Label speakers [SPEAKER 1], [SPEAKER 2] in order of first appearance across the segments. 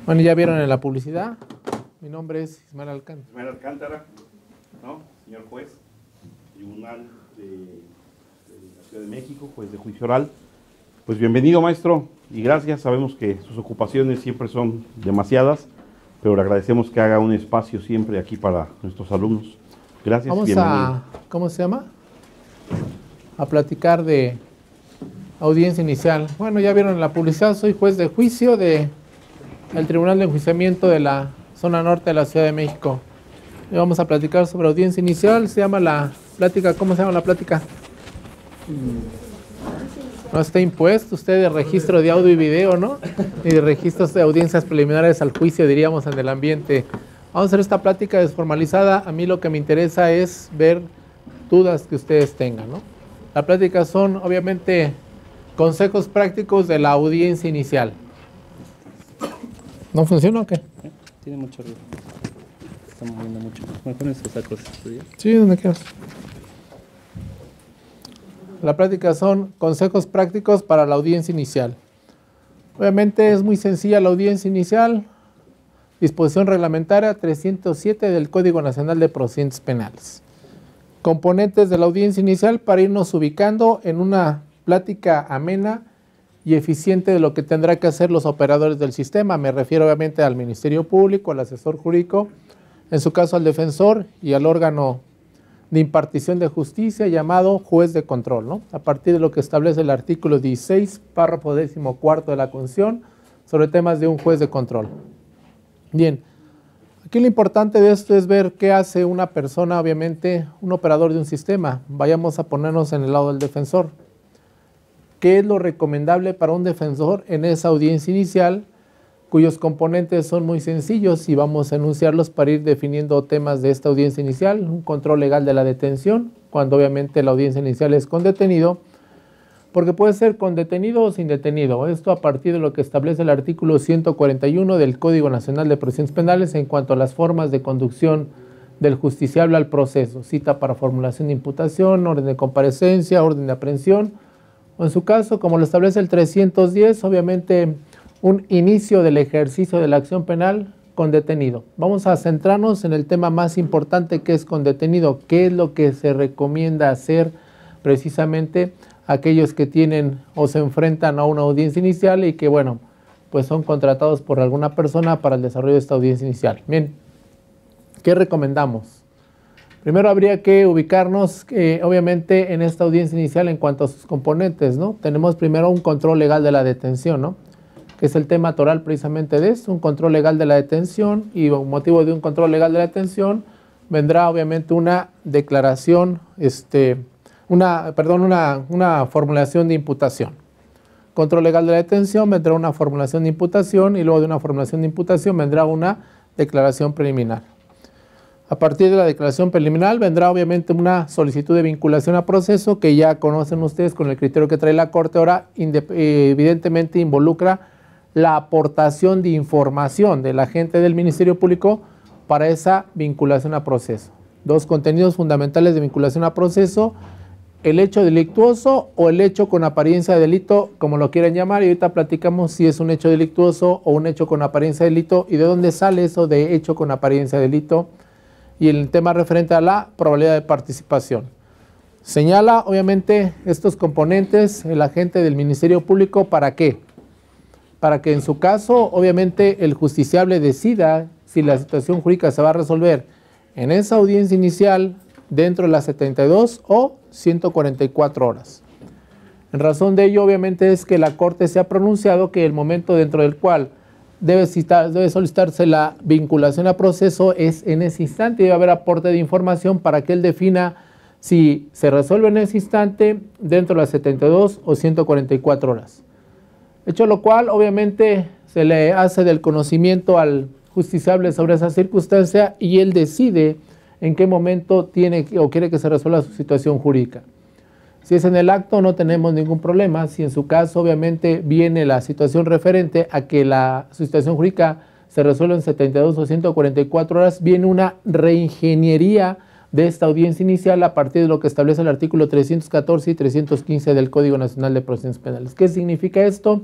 [SPEAKER 1] Bueno, ya vieron en la publicidad. Mi nombre es Ismael Alcántara.
[SPEAKER 2] Ismael Alcántara, ¿no? Señor juez, Tribunal de la Ciudad de México, juez de juicio oral. Pues bienvenido, maestro, y gracias. Sabemos que sus ocupaciones siempre son demasiadas, pero le agradecemos que haga un espacio siempre aquí para nuestros alumnos. Gracias,
[SPEAKER 1] Vamos
[SPEAKER 2] bienvenido.
[SPEAKER 1] ¿cómo se llama? A platicar de audiencia inicial. Bueno, ya vieron en la publicidad, soy juez de juicio del Tribunal de Enjuiciamiento de la zona norte de la Ciudad de México. Y vamos a platicar sobre audiencia inicial. Se llama la plática, ¿cómo se llama la plática? No está impuesto usted de registro de audio y video, ¿no? Y de registros de audiencias preliminares al juicio, diríamos, en el ambiente. Vamos a hacer esta plática desformalizada. A mí lo que me interesa es ver dudas que ustedes tengan, ¿no? La plática son, obviamente, consejos prácticos de la audiencia inicial. ¿No funciona o qué?
[SPEAKER 3] Tiene mucho ruido. Está moviendo mucho. ¿Me pones esa cosa?
[SPEAKER 1] Sí, donde quieras. La plática son consejos prácticos para la audiencia inicial. Obviamente es muy sencilla la audiencia inicial. Disposición reglamentaria 307 del Código Nacional de Procedimientos Penales. Componentes de la audiencia inicial para irnos ubicando en una plática amena y eficiente de lo que tendrá que hacer los operadores del sistema. Me refiero obviamente al Ministerio Público, al asesor jurídico, en su caso al defensor y al órgano de impartición de justicia llamado juez de control, ¿no? A partir de lo que establece el artículo 16, párrafo 14º de la Constitución, sobre temas de un juez de control. Bien, aquí lo importante de esto es ver qué hace una persona, obviamente, un operador de un sistema. Vayamos a ponernos en el lado del defensor. ¿Qué es lo recomendable para un defensor en esa audiencia inicial, cuyos componentes son muy sencillos y vamos a enunciarlos para ir definiendo temas de esta audiencia inicial? Un control legal de la detención, cuando obviamente la audiencia inicial es con detenido, porque puede ser con detenido o sin detenido. Esto a partir de lo que establece el artículo 141 del Código Nacional de Procedimientos Penales en cuanto a las formas de conducción del justiciable al proceso: cita para formulación de imputación, orden de comparecencia, orden de aprehensión, o en su caso, como lo establece el 310, obviamente un inicio del ejercicio de la acción penal con detenido. Vamos a centrarnos en el tema más importante, que es con detenido. ¿Qué es lo que se recomienda hacer precisamente a aquellos que tienen o se enfrentan a una audiencia inicial y que, bueno, pues son contratados por alguna persona para el desarrollo de esta audiencia inicial? Bien, ¿qué recomendamos? Primero habría que ubicarnos, obviamente, en esta audiencia inicial en cuanto a sus componentes, ¿no? Tenemos primero un control legal de la detención, ¿no? Que es el tema toral precisamente de esto, un control legal de la detención, y con motivo de un control legal de la detención vendrá obviamente una declaración, una formulación de imputación. Control legal de la detención, vendrá una formulación de imputación, y luego de una formulación de imputación vendrá una declaración preliminar. A partir de la declaración preliminar vendrá obviamente una solicitud de vinculación a proceso, que ya conocen ustedes con el criterio que trae la Corte. Ahora evidentemente involucra la aportación de información del agente del Ministerio Público para esa vinculación a proceso. Dos contenidos fundamentales de vinculación a proceso: el hecho delictuoso o el hecho con apariencia de delito, como lo quieran llamar, y ahorita platicamos si es un hecho delictuoso o un hecho con apariencia de delito y de dónde sale eso de hecho con apariencia de delito, y el tema referente a la probabilidad de participación. Señala obviamente estos componentes el agente del Ministerio Público. ¿Para qué? Para que en su caso obviamente el justiciable decida si la situación jurídica se va a resolver en esa audiencia inicial dentro de las 72 o 144 horas. En razón de ello obviamente es que la Corte se ha pronunciado que el momento dentro del cual debe solicitarse la vinculación a proceso es en ese instante. Debe haber aporte de información para que él defina si se resuelve en ese instante dentro de las 72 o 144 horas. Hecho lo cual, obviamente, se le hace del conocimiento al justiciable sobre esa circunstancia y él decide en qué momento tiene o quiere que se resuelva su situación jurídica. Si es en el acto, no tenemos ningún problema. Si en su caso, obviamente, viene la situación referente a que su situación jurídica se resuelve en 72 o 144 horas, viene una reingeniería de esta audiencia inicial a partir de lo que establece el artículo 314 y 315 del Código Nacional de Procedimientos Penales. ¿Qué significa esto?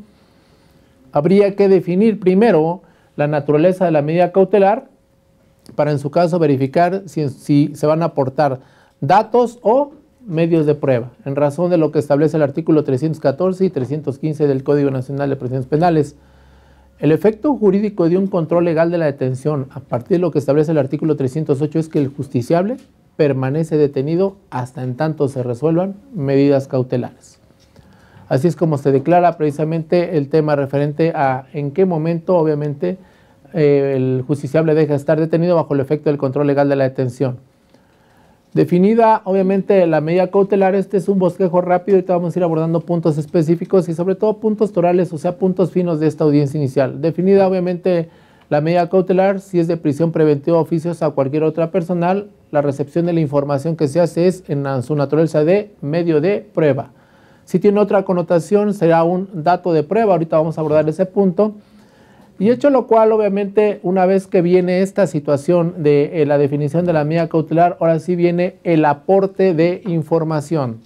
[SPEAKER 1] Habría que definir primero la naturaleza de la medida cautelar para en su caso verificar si se van a aportar datos o medios de prueba, en razón de lo que establece el artículo 314 y 315 del Código Nacional de Procedimientos Penales. El efecto jurídico de un control legal de la detención, a partir de lo que establece el artículo 308, es que el justiciable permanece detenido hasta en tanto se resuelvan medidas cautelares. Así es como se declara precisamente el tema referente a en qué momento, obviamente, el justiciable deja de estar detenido bajo el efecto del control legal de la detención. Definida, obviamente, la medida cautelar, este es un bosquejo rápido y te vamos a ir abordando puntos específicos y sobre todo puntos torales, o sea, puntos finos de esta audiencia inicial. Definida, obviamente, la medida cautelar, si es de prisión preventiva oficiosa o cualquier otra personal, la recepción de la información que se hace es en su naturaleza de medio de prueba. Si tiene otra connotación, será un dato de prueba, ahorita vamos a abordar ese punto. Y hecho lo cual, obviamente, una vez que viene esta situación de la definición de la medida cautelar, ahora sí viene el aporte de información.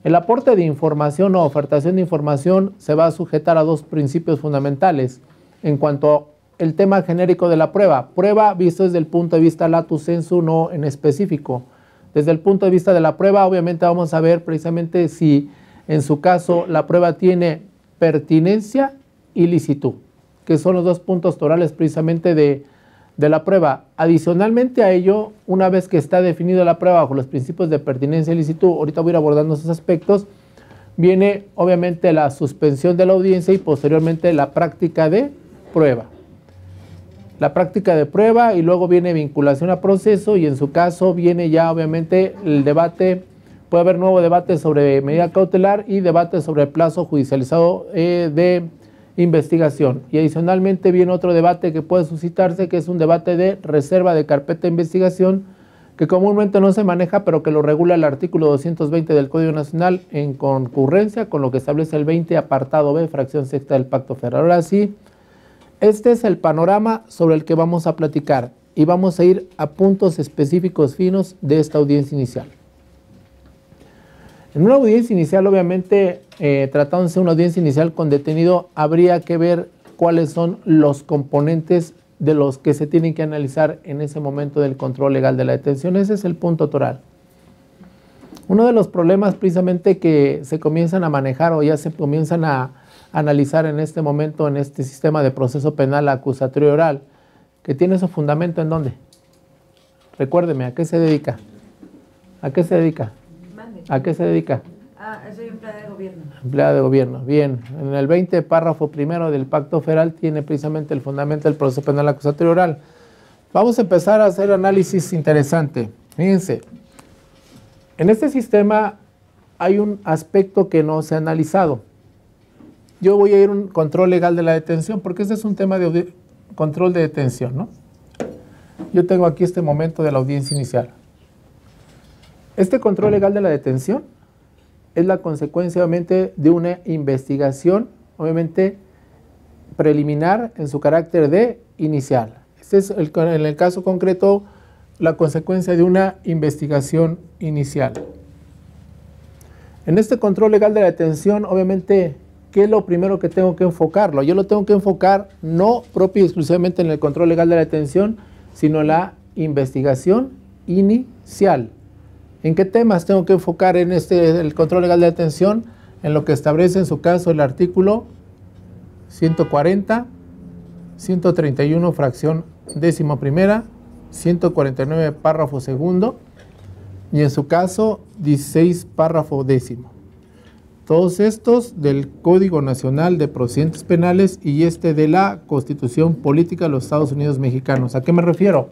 [SPEAKER 1] El aporte de información o ofertación de información se va a sujetar a dos principios fundamentales en cuanto al tema genérico de la prueba. Prueba visto desde el punto de vista lato sensu, no en específico. Desde el punto de vista de la prueba, obviamente vamos a ver precisamente si en su caso la prueba tiene pertinencia y licitud, que son los dos puntos torales precisamente de la prueba. Adicionalmente a ello, una vez que está definida la prueba bajo los principios de pertinencia y licitud, ahorita voy a ir abordando esos aspectos, viene obviamente la suspensión de la audiencia y posteriormente la práctica de prueba. La práctica de prueba y luego viene vinculación a proceso y en su caso viene ya obviamente el debate, puede haber nuevo debate sobre medida cautelar y debate sobre el plazo judicializado de investigación. Y adicionalmente viene otro debate que puede suscitarse, que es un debate de reserva de carpeta de investigación, que comúnmente no se maneja, pero que lo regula el artículo 220 del Código Nacional en concurrencia con lo que establece el 20 apartado B, fracción sexta del Pacto Federal. Ahora sí, este es el panorama sobre el que vamos a platicar y vamos a ir a puntos específicos finos de esta audiencia inicial. En una audiencia inicial, obviamente, tratándose de una audiencia inicial con detenido, habría que ver cuáles son los componentes de los que se tienen que analizar en ese momento del control legal de la detención. Ese es el punto toral. Uno de los problemas precisamente que se comienzan a manejar o ya se comienzan a analizar en este momento en este sistema de proceso penal acusatorio oral, que tiene su fundamento ¿en dónde? Recuérdeme, ¿a qué se dedica? ¿A qué se dedica? ¿A qué se dedica?
[SPEAKER 4] Soy empleada de gobierno.
[SPEAKER 1] Empleada de gobierno, bien. En el 20 párrafo primero del Pacto Federal tiene precisamente el fundamento del proceso penal acusatorio oral. Vamos a empezar a hacer análisis interesante. Fíjense, en este sistema hay un aspecto que no se ha analizado. Yo voy a ir a un control legal de la detención, porque este es un tema de control de detención, ¿no? Yo tengo aquí este momento de la audiencia inicial. Este control legal de la detención es la consecuencia, obviamente, de una investigación, obviamente, preliminar en su carácter de inicial. Este es, en el caso concreto, la consecuencia de una investigación inicial. En este control legal de la detención, obviamente, ¿qué es lo primero que tengo que enfocarlo? Yo lo tengo que enfocar no propio y exclusivamente en el control legal de la detención, sino en la investigación inicial. ¿En qué temas tengo que enfocar en el control legal de detención? En lo que establece en su caso el artículo 140, 131 fracción décima primera, 149 párrafo segundo y en su caso 16 párrafo décimo. Todos estos del Código Nacional de Procedimientos Penales y este de la Constitución Política de los Estados Unidos Mexicanos. ¿A qué me refiero?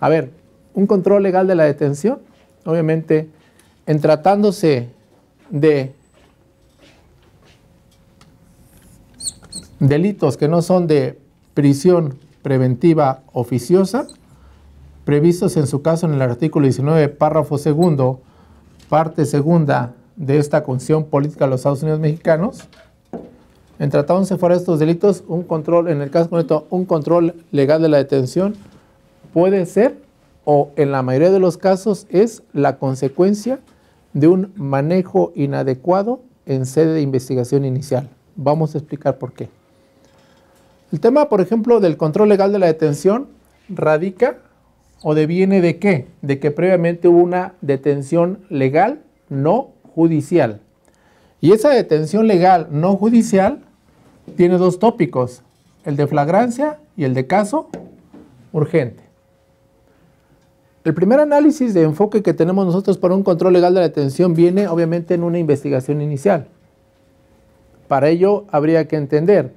[SPEAKER 1] A ver, un control legal de la detención, obviamente, en tratándose de delitos que no son de prisión preventiva oficiosa, previstos en su caso en el artículo 19, párrafo segundo, parte segunda de esta Constitución Política de los Estados Unidos Mexicanos, en tratándose fuera de estos delitos, un control, en el caso concreto, un control legal de la detención puede ser, o en la mayoría de los casos, es la consecuencia de un manejo inadecuado en sede de investigación inicial. Vamos a explicar por qué. El tema, por ejemplo, del control legal de la detención radica o deviene de qué? De que previamente hubo una detención legal no judicial. Y esa detención legal no judicial tiene dos tópicos, el de flagrancia y el de caso urgente. El primer análisis de enfoque que tenemos nosotros para un control legal de la detención viene obviamente en una investigación inicial. Para ello habría que entender,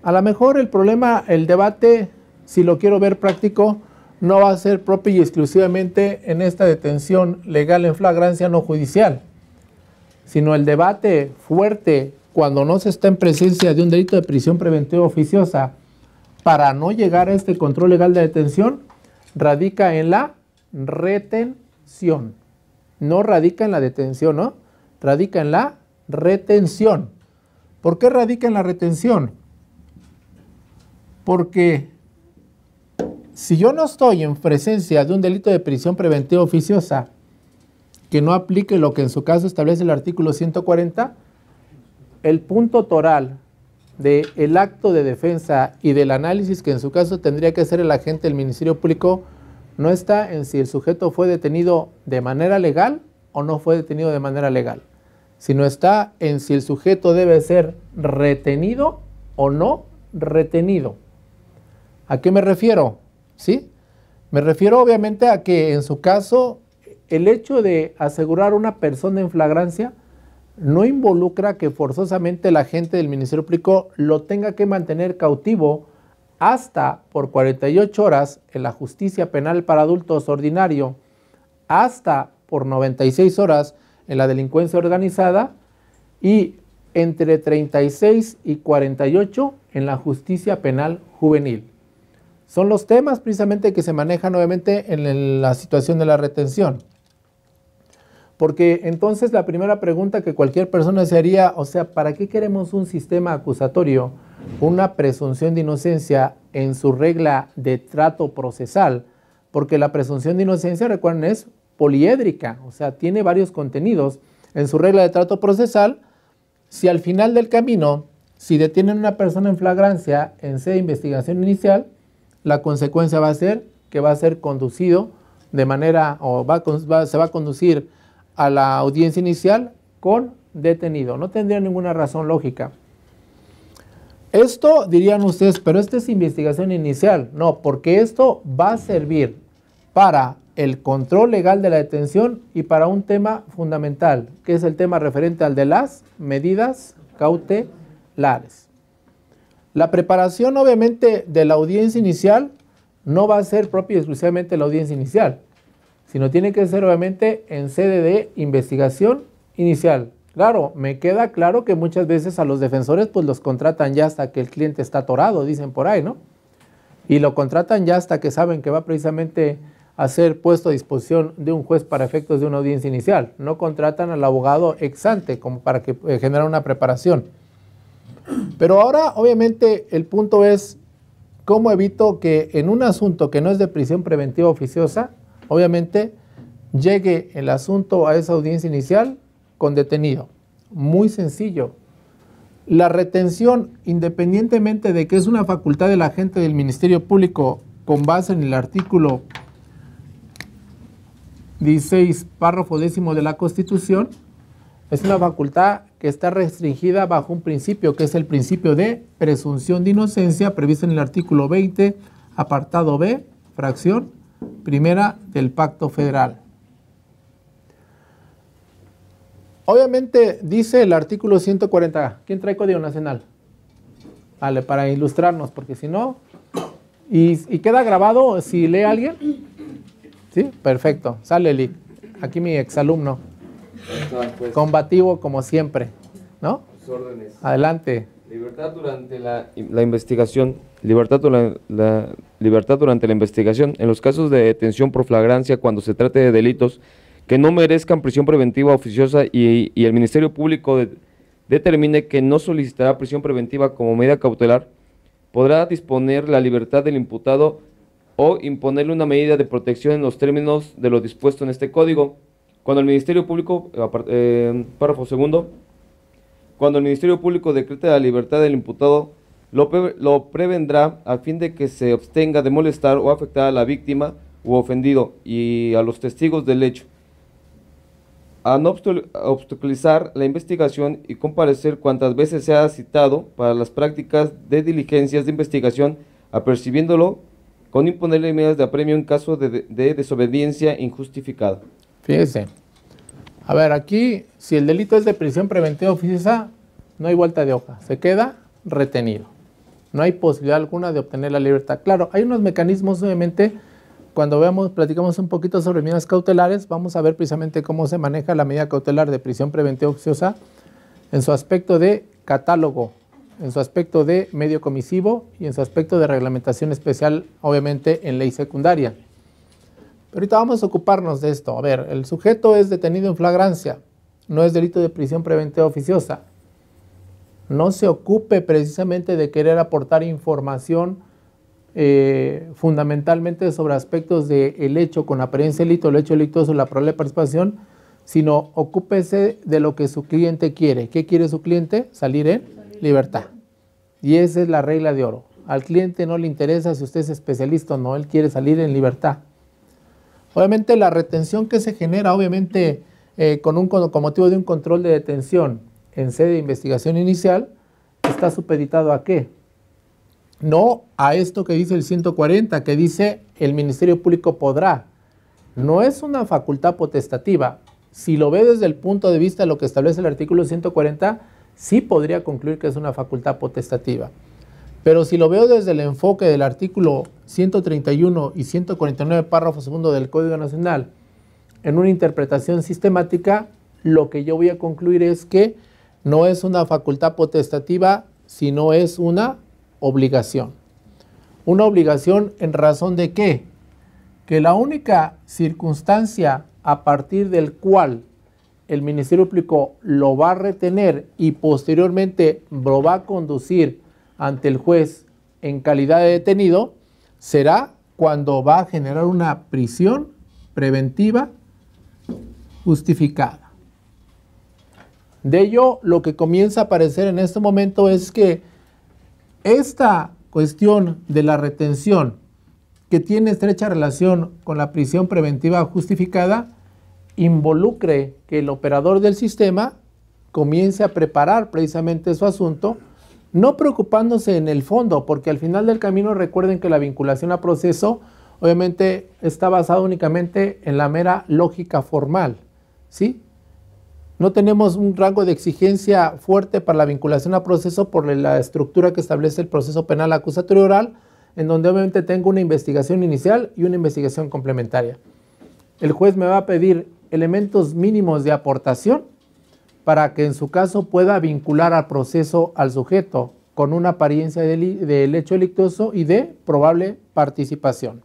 [SPEAKER 1] a lo mejor el problema, el debate, si lo quiero ver práctico, no va a ser propio y exclusivamente en esta detención legal en flagrancia no judicial, sino el debate fuerte cuando no se está en presencia de un delito de prisión preventiva oficiosa para no llegar a este control legal de detención, radica en la retención. No radica en la detención, ¿no? Radica en la retención. ¿Por qué radica en la retención? Porque si yo no estoy en presencia de un delito de prisión preventiva oficiosa que no aplique lo que en su caso establece el artículo 140, el punto toral del acto de defensa y del análisis que en su caso tendría que hacer el agente del Ministerio Público no está en si el sujeto fue detenido de manera legal o no fue detenido de manera legal, sino está en si el sujeto debe ser retenido o no retenido. ¿A qué me refiero? ¿Sí? Me refiero obviamente a que en su caso el hecho de asegurar a una persona en flagrancia no involucra que forzosamente el agente del Ministerio Público lo tenga que mantener cautivo hasta por 48 horas en la justicia penal para adultos ordinario, hasta por 96 horas en la delincuencia organizada y entre 36 y 48 en la justicia penal juvenil. Son los temas precisamente que se manejan obviamente en la situación de la retención. Porque entonces la primera pregunta que cualquier persona se haría, o sea, ¿para qué queremos un sistema acusatorio, una presunción de inocencia en su regla de trato procesal? Porque la presunción de inocencia, recuerden, es poliédrica, o sea, tiene varios contenidos. En su regla de trato procesal, si al final del camino, si detienen a una persona en flagrancia en sede de investigación inicial, la consecuencia va a ser que va a ser conducido de manera, o se va a conducir a la audiencia inicial con detenido. No tendría ninguna razón lógica. Esto dirían ustedes, pero esto es investigación inicial. No, porque esto va a servir para el control legal de la detención y para un tema fundamental, que es el tema referente al de las medidas cautelares. La preparación obviamente de la audiencia inicial no va a ser propia y exclusivamente la audiencia inicial, sino tiene que ser obviamente en sede de investigación inicial. Claro, me queda claro que muchas veces a los defensores pues los contratan ya hasta que el cliente está atorado, dicen por ahí, ¿no? Y lo contratan ya hasta que saben que va precisamente a ser puesto a disposición de un juez para efectos de una audiencia inicial. No contratan al abogado ex ante como para que genere una preparación. Pero ahora obviamente el punto es cómo evito que en un asunto que no es de prisión preventiva oficiosa, obviamente llegue el asunto a esa audiencia inicial con detenido. Muy sencillo. La retención, independientemente de que es una facultad del agente del Ministerio Público con base en el artículo 16, párrafo 10º de la Constitución, es una facultad que está restringida bajo un principio, que es el principio de presunción de inocencia, previsto en el artículo 20, apartado B, fracción primera del Pacto Federal. Obviamente dice el artículo 140. ¿Quién trae Código Nacional? Vale, para ilustrarnos, porque si no... ¿Y queda grabado si lee alguien? ¿Sí? Perfecto. Sale Eli. Aquí mi exalumno. Pues, combativo como siempre, ¿no?
[SPEAKER 5] Órdenes.
[SPEAKER 1] Adelante.
[SPEAKER 5] Libertad durante la investigación. Libertad durante la investigación. En los casos de detención por flagrancia, cuando se trate de delitos que no merezcan prisión preventiva oficiosa y el Ministerio Público determine que no solicitará prisión preventiva como medida cautelar, podrá disponer la libertad del imputado o imponerle una medida de protección en los términos de lo dispuesto en este código. Cuando el Ministerio Público, párrafo segundo, cuando el Ministerio Público decrete la libertad del imputado lo prevendrá a fin de que se abstenga de molestar o afectar a la víctima u ofendido y a los testigos del hecho, a no obstaculizar la investigación y comparecer cuantas veces sea citado para las prácticas de diligencias de investigación, apercibiéndolo con imponerle medidas de apremio en caso de desobediencia injustificada.
[SPEAKER 1] Fíjese, a ver, aquí, si el delito es de prisión preventiva oficiosa, no hay vuelta de hoja, se queda retenido. No hay posibilidad alguna de obtener la libertad. Claro, hay unos mecanismos, obviamente, cuando platicamos un poquito sobre medidas cautelares, vamos a ver precisamente cómo se maneja la medida cautelar de prisión preventiva oficiosa en su aspecto de catálogo, en su aspecto de medio comisivo y en su aspecto de reglamentación especial, obviamente, en ley secundaria. Pero ahorita vamos a ocuparnos de esto. A ver, el sujeto es detenido en flagrancia, no es delito de prisión preventiva oficiosa. No se ocupe precisamente de querer aportar información fundamentalmente sobre aspectos del hecho con apariencia de delito, el hecho delictuoso, la probable participación, sino ocúpese de lo que su cliente quiere. ¿Qué quiere su cliente? Salir en libertad. Y esa es la regla de oro. Al cliente no le interesa si usted es especialista o no, él quiere salir en libertad. Obviamente la retención que se genera, obviamente con motivo de un control de detención en sede de investigación inicial, está supeditado ¿a qué? No a esto que dice el 140, que dice el Ministerio Público podrá. No es una facultad potestativa. Si lo ve desde el punto de vista de lo que establece el artículo 140, sí podría concluir que es una facultad potestativa. Pero si lo veo desde el enfoque del artículo 131 y 149, párrafo segundo del Código Nacional, en una interpretación sistemática, lo que yo voy a concluir es que no es una facultad potestativa, sino es una obligación. Una obligación en razón de ¿qué? Que la única circunstancia a partir del cual el Ministerio Público lo va a retener y posteriormente lo va a conducir ante el juez en calidad de detenido será cuando va a generar una prisión preventiva justificada. De ello, lo que comienza a aparecer en este momento es que esta cuestión de la retención, que tiene estrecha relación con la prisión preventiva justificada, involucre que el operador del sistema comience a preparar precisamente su asunto, no preocupándose en el fondo, porque al final del camino recuerden que la vinculación a proceso obviamente está basada únicamente en la mera lógica formal, ¿sí? No tenemos un rango de exigencia fuerte para la vinculación a proceso por la estructura que establece el proceso penal acusatorio oral, en donde obviamente tengo una investigación inicial y una investigación complementaria. El juez me va a pedir elementos mínimos de aportación para que en su caso pueda vincular al proceso al sujeto con una apariencia del hecho delictuoso y de probable participación.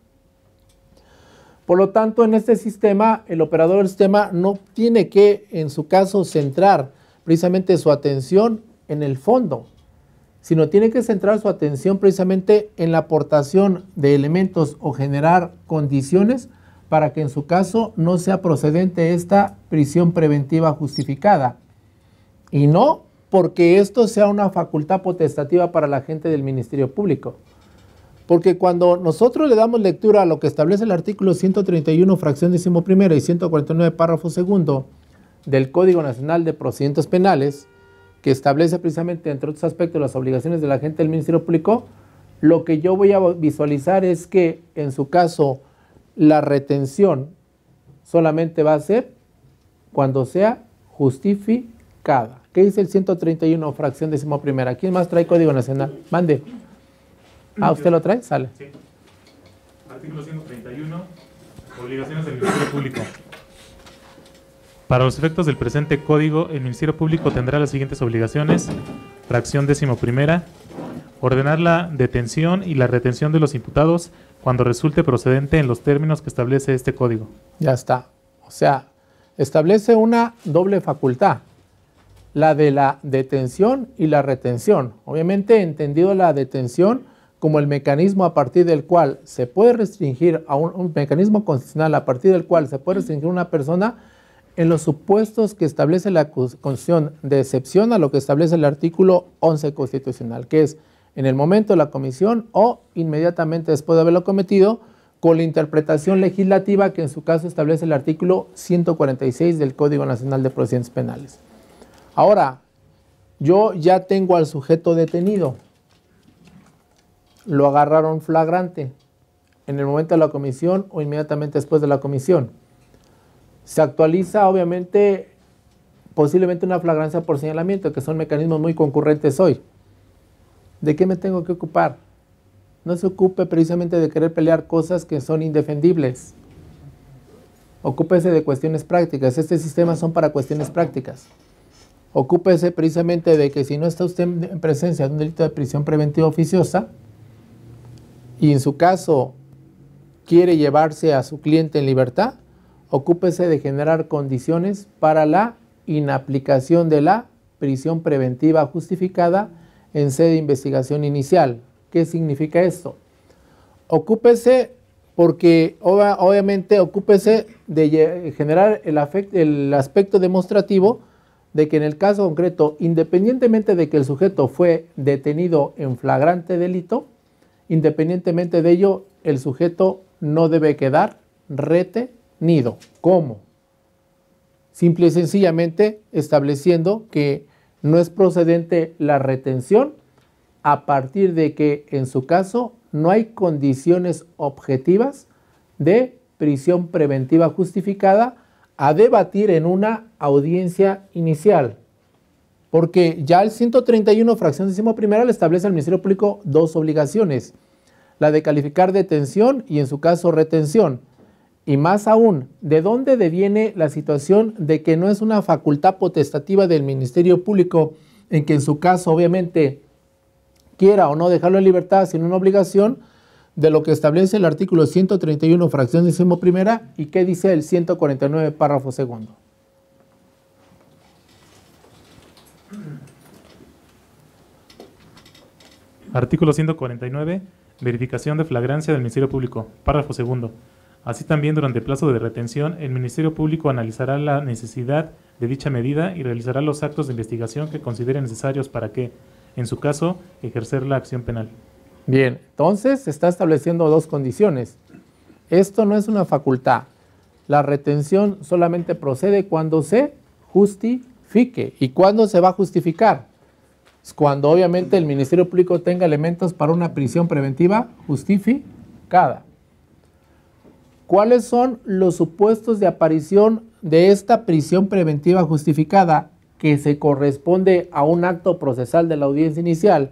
[SPEAKER 1] Por lo tanto, en este sistema, el operador del sistema no tiene que, en su caso, centrar precisamente su atención en el fondo, sino tiene que centrar su atención precisamente en la aportación de elementos o generar condiciones para que en su caso no sea procedente esta prisión preventiva justificada. Y no porque esto sea una facultad potestativa para la gente del Ministerio Público. Porque cuando nosotros le damos lectura a lo que establece el artículo 131, fracción 11ª y 149, párrafo segundo del Código Nacional de Procedimientos Penales, que establece precisamente, entre otros aspectos, las obligaciones de la gente del Ministerio Público, lo que yo voy a visualizar es que, en su caso, la retención solamente va a ser cuando sea justificada. ¿Qué dice el 131, fracción 11ª? ¿Quién más trae Código Nacional? Mande. Ah, ¿usted lo trae? Sale.
[SPEAKER 6] Sí. Artículo 131, obligaciones del Ministerio Público. Para los efectos del presente código, el Ministerio Público tendrá las siguientes obligaciones. Fracción 11ª, ordenar la detención y la retención de los imputados cuando resulte procedente en los términos que establece este código.
[SPEAKER 1] Ya está. O sea, establece una doble facultad, la de la detención y la retención. Obviamente, entendido la detención como el mecanismo a partir del cual se puede restringir a un mecanismo constitucional a partir del cual se puede restringir a una persona en los supuestos que establece la Constitución, de excepción a lo que establece el artículo 11 constitucional, que es en el momento de la comisión o inmediatamente después de haberlo cometido, con la interpretación legislativa que en su caso establece el artículo 146 del Código Nacional de Procedimientos Penales. Ahora, yo ya tengo al sujeto detenido, lo agarraron flagrante en el momento de la comisión o inmediatamente después de la comisión. Se actualiza obviamente posiblemente una flagrancia por señalamiento, que son mecanismos muy concurrentes hoy. ¿De qué me tengo que ocupar? No se ocupe precisamente de querer pelear cosas que son indefendibles. Ocúpese de cuestiones prácticas. Este sistema son para cuestiones prácticas. Ocúpese precisamente de que si no está usted en presencia de un delito de prisión preventiva oficiosa y en su caso quiere llevarse a su cliente en libertad, ocúpese de generar condiciones para la inaplicación de la prisión preventiva justificada en sede de investigación inicial. ¿Qué significa esto? Ocúpese, porque obviamente ocúpese de generar el aspecto demostrativo de que en el caso concreto, independientemente de que el sujeto fue detenido en flagrante delito, independientemente de ello, el sujeto no debe quedar retenido. ¿Cómo? Simple y sencillamente estableciendo que no es procedente la retención a partir de que en su caso no hay condiciones objetivas de prisión preventiva justificada a debatir en una audiencia inicial. Porque ya el 131, fracción 11ª, le establece al Ministerio Público dos obligaciones: la de calificar detención y en su caso retención. Y más aún, ¿de dónde deviene la situación de que no es una facultad potestativa del Ministerio Público en que en su caso obviamente quiera o no dejarlo en libertad, sino una obligación de lo que establece el artículo 131, fracción 11ª, y qué dice el 149, párrafo segundo?
[SPEAKER 6] Artículo 149. Verificación de flagrancia del Ministerio Público. Párrafo segundo. Así también, durante el plazo de retención, el Ministerio Público analizará la necesidad de dicha medida y realizará los actos de investigación que considere necesarios para que, en su caso, ejercer la acción penal.
[SPEAKER 1] Bien, entonces se está estableciendo dos condiciones. Esto no es una facultad. La retención solamente procede cuando se justifique. ¿Y cuándo se va a justificar? Es cuando obviamente el Ministerio Público tenga elementos para una prisión preventiva justificada. ¿Cuáles son los supuestos de aparición de esta prisión preventiva justificada que se corresponde a un acto procesal de la audiencia inicial,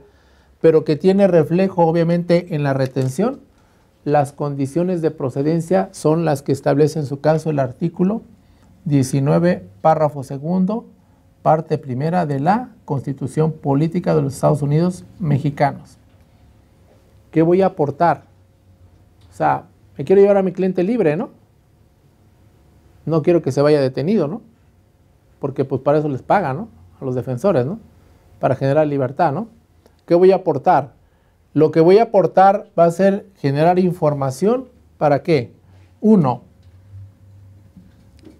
[SPEAKER 1] pero que tiene reflejo obviamente en la retención? Las condiciones de procedencia son las que establece en su caso el artículo 19, párrafo segundo, parte primera de la Constitución Política de los Estados Unidos Mexicanos. ¿Qué voy a aportar? O sea, me quiero llevar a mi cliente libre, ¿no? No quiero que se vaya detenido, ¿no? Porque pues para eso les pagan, ¿no? A los defensores, ¿no? Para generar libertad, ¿no? ¿Qué voy a aportar? Lo que voy a aportar va a ser generar información. ¿Para qué? Uno,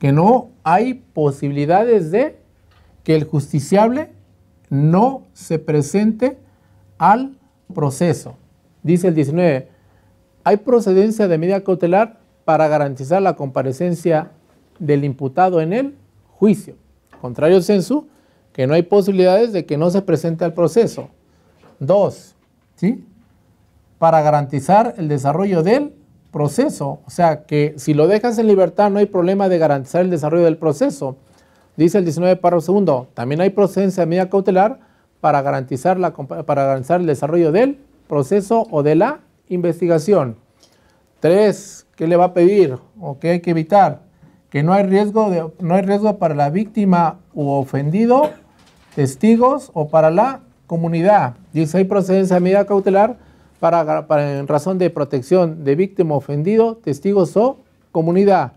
[SPEAKER 1] que no hay posibilidades de que el justiciable no se presente al proceso. Dice el 19, hay procedencia de medida cautelar para garantizar la comparecencia del imputado en el juicio. Contrario sensu, que no hay posibilidades de que no se presente al proceso. 2, ¿sí? Para garantizar el desarrollo del proceso. O sea, que si lo dejas en libertad no hay problema de garantizar el desarrollo del proceso. Dice el 19, párrafo segundo, también hay procedencia de medida cautelar para garantizar el desarrollo del proceso o de la investigación. 3, ¿qué le va a pedir o qué hay que evitar? Que no hay riesgo para la víctima u ofendido, testigos o para la comunidad. Dice, hay procedencia de medida cautelar en razón de protección de víctima, ofendido, testigos o comunidad,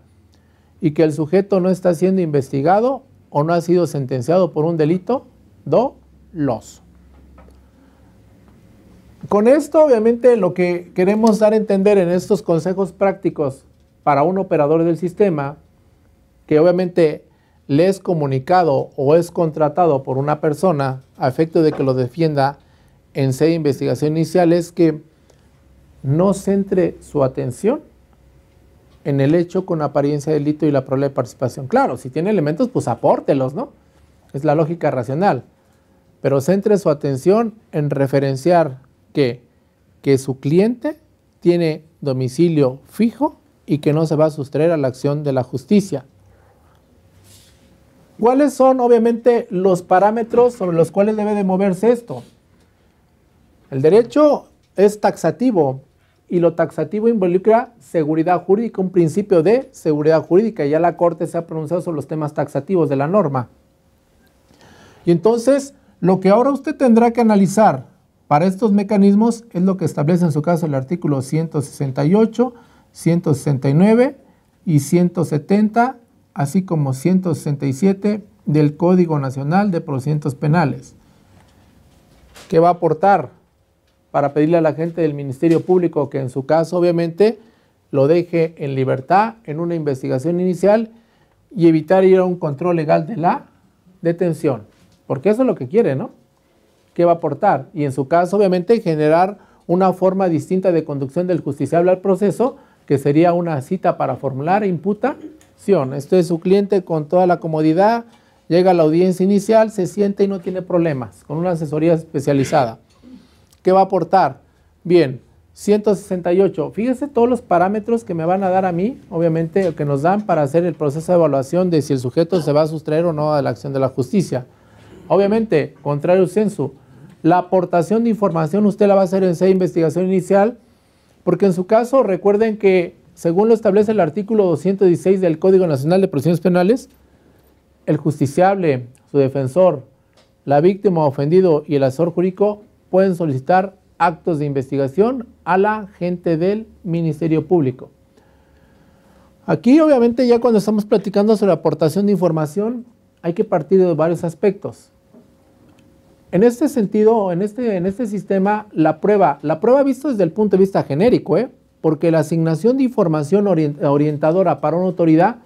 [SPEAKER 1] y que el sujeto no está siendo investigado o no ha sido sentenciado por un delito doloso. Con esto, obviamente, lo que queremos dar a entender en estos consejos prácticos para un operador del sistema, que obviamente le es comunicado o es contratado por una persona a efecto de que lo defienda en sede de investigación inicial es que no centre su atención en el hecho con apariencia de delito y la probabilidad de participación. Claro, si tiene elementos, pues apórtelos, ¿no? Es la lógica racional. Pero centre su atención en referenciar que su cliente tiene domicilio fijo y que no se va a sustraer a la acción de la justicia. ¿Cuáles son, obviamente, los parámetros sobre los cuales debe de moverse esto? El derecho es taxativo y lo taxativo involucra seguridad jurídica, un principio de seguridad jurídica. Ya la Corte se ha pronunciado sobre los temas taxativos de la norma. Y entonces, lo que ahora usted tendrá que analizar para estos mecanismos es lo que establece en su caso el artículo 168, 169 y 170, así como 167 del Código Nacional de Procedimientos Penales. ¿Qué va a aportar? Para pedirle a la gente del Ministerio Público que en su caso obviamente lo deje en libertad en una investigación inicial y evitar ir a un control legal de la detención, porque eso es lo que quiere, ¿no? ¿Qué va a aportar? Y en su caso obviamente generar una forma distinta de conducción del justiciable al proceso, que sería una cita para formular imputación. Esto es su cliente con toda la comodidad, llega a la audiencia inicial, se siente y no tiene problemas, con una asesoría especializada. ¿Qué va a aportar? Bien, 168. Fíjese todos los parámetros que me van a dar a mí, obviamente, que nos dan para hacer el proceso de evaluación de si el sujeto se va a sustraer o no a la acción de la justicia. Obviamente, contrario censo, la aportación de información usted la va a hacer en sede de investigación inicial, porque en su caso, recuerden que, según lo establece el artículo 216 del Código Nacional de Procedimientos Penales, el justiciable, su defensor, la víctima ofendido y el asesor jurídico pueden solicitar actos de investigación a la gente del Ministerio Público. Aquí, obviamente, ya cuando estamos platicando sobre aportación de información, hay que partir de varios aspectos. En este sentido, en este sistema, la prueba visto desde el punto de vista genérico, porque la asignación de información orientadora para una autoridad,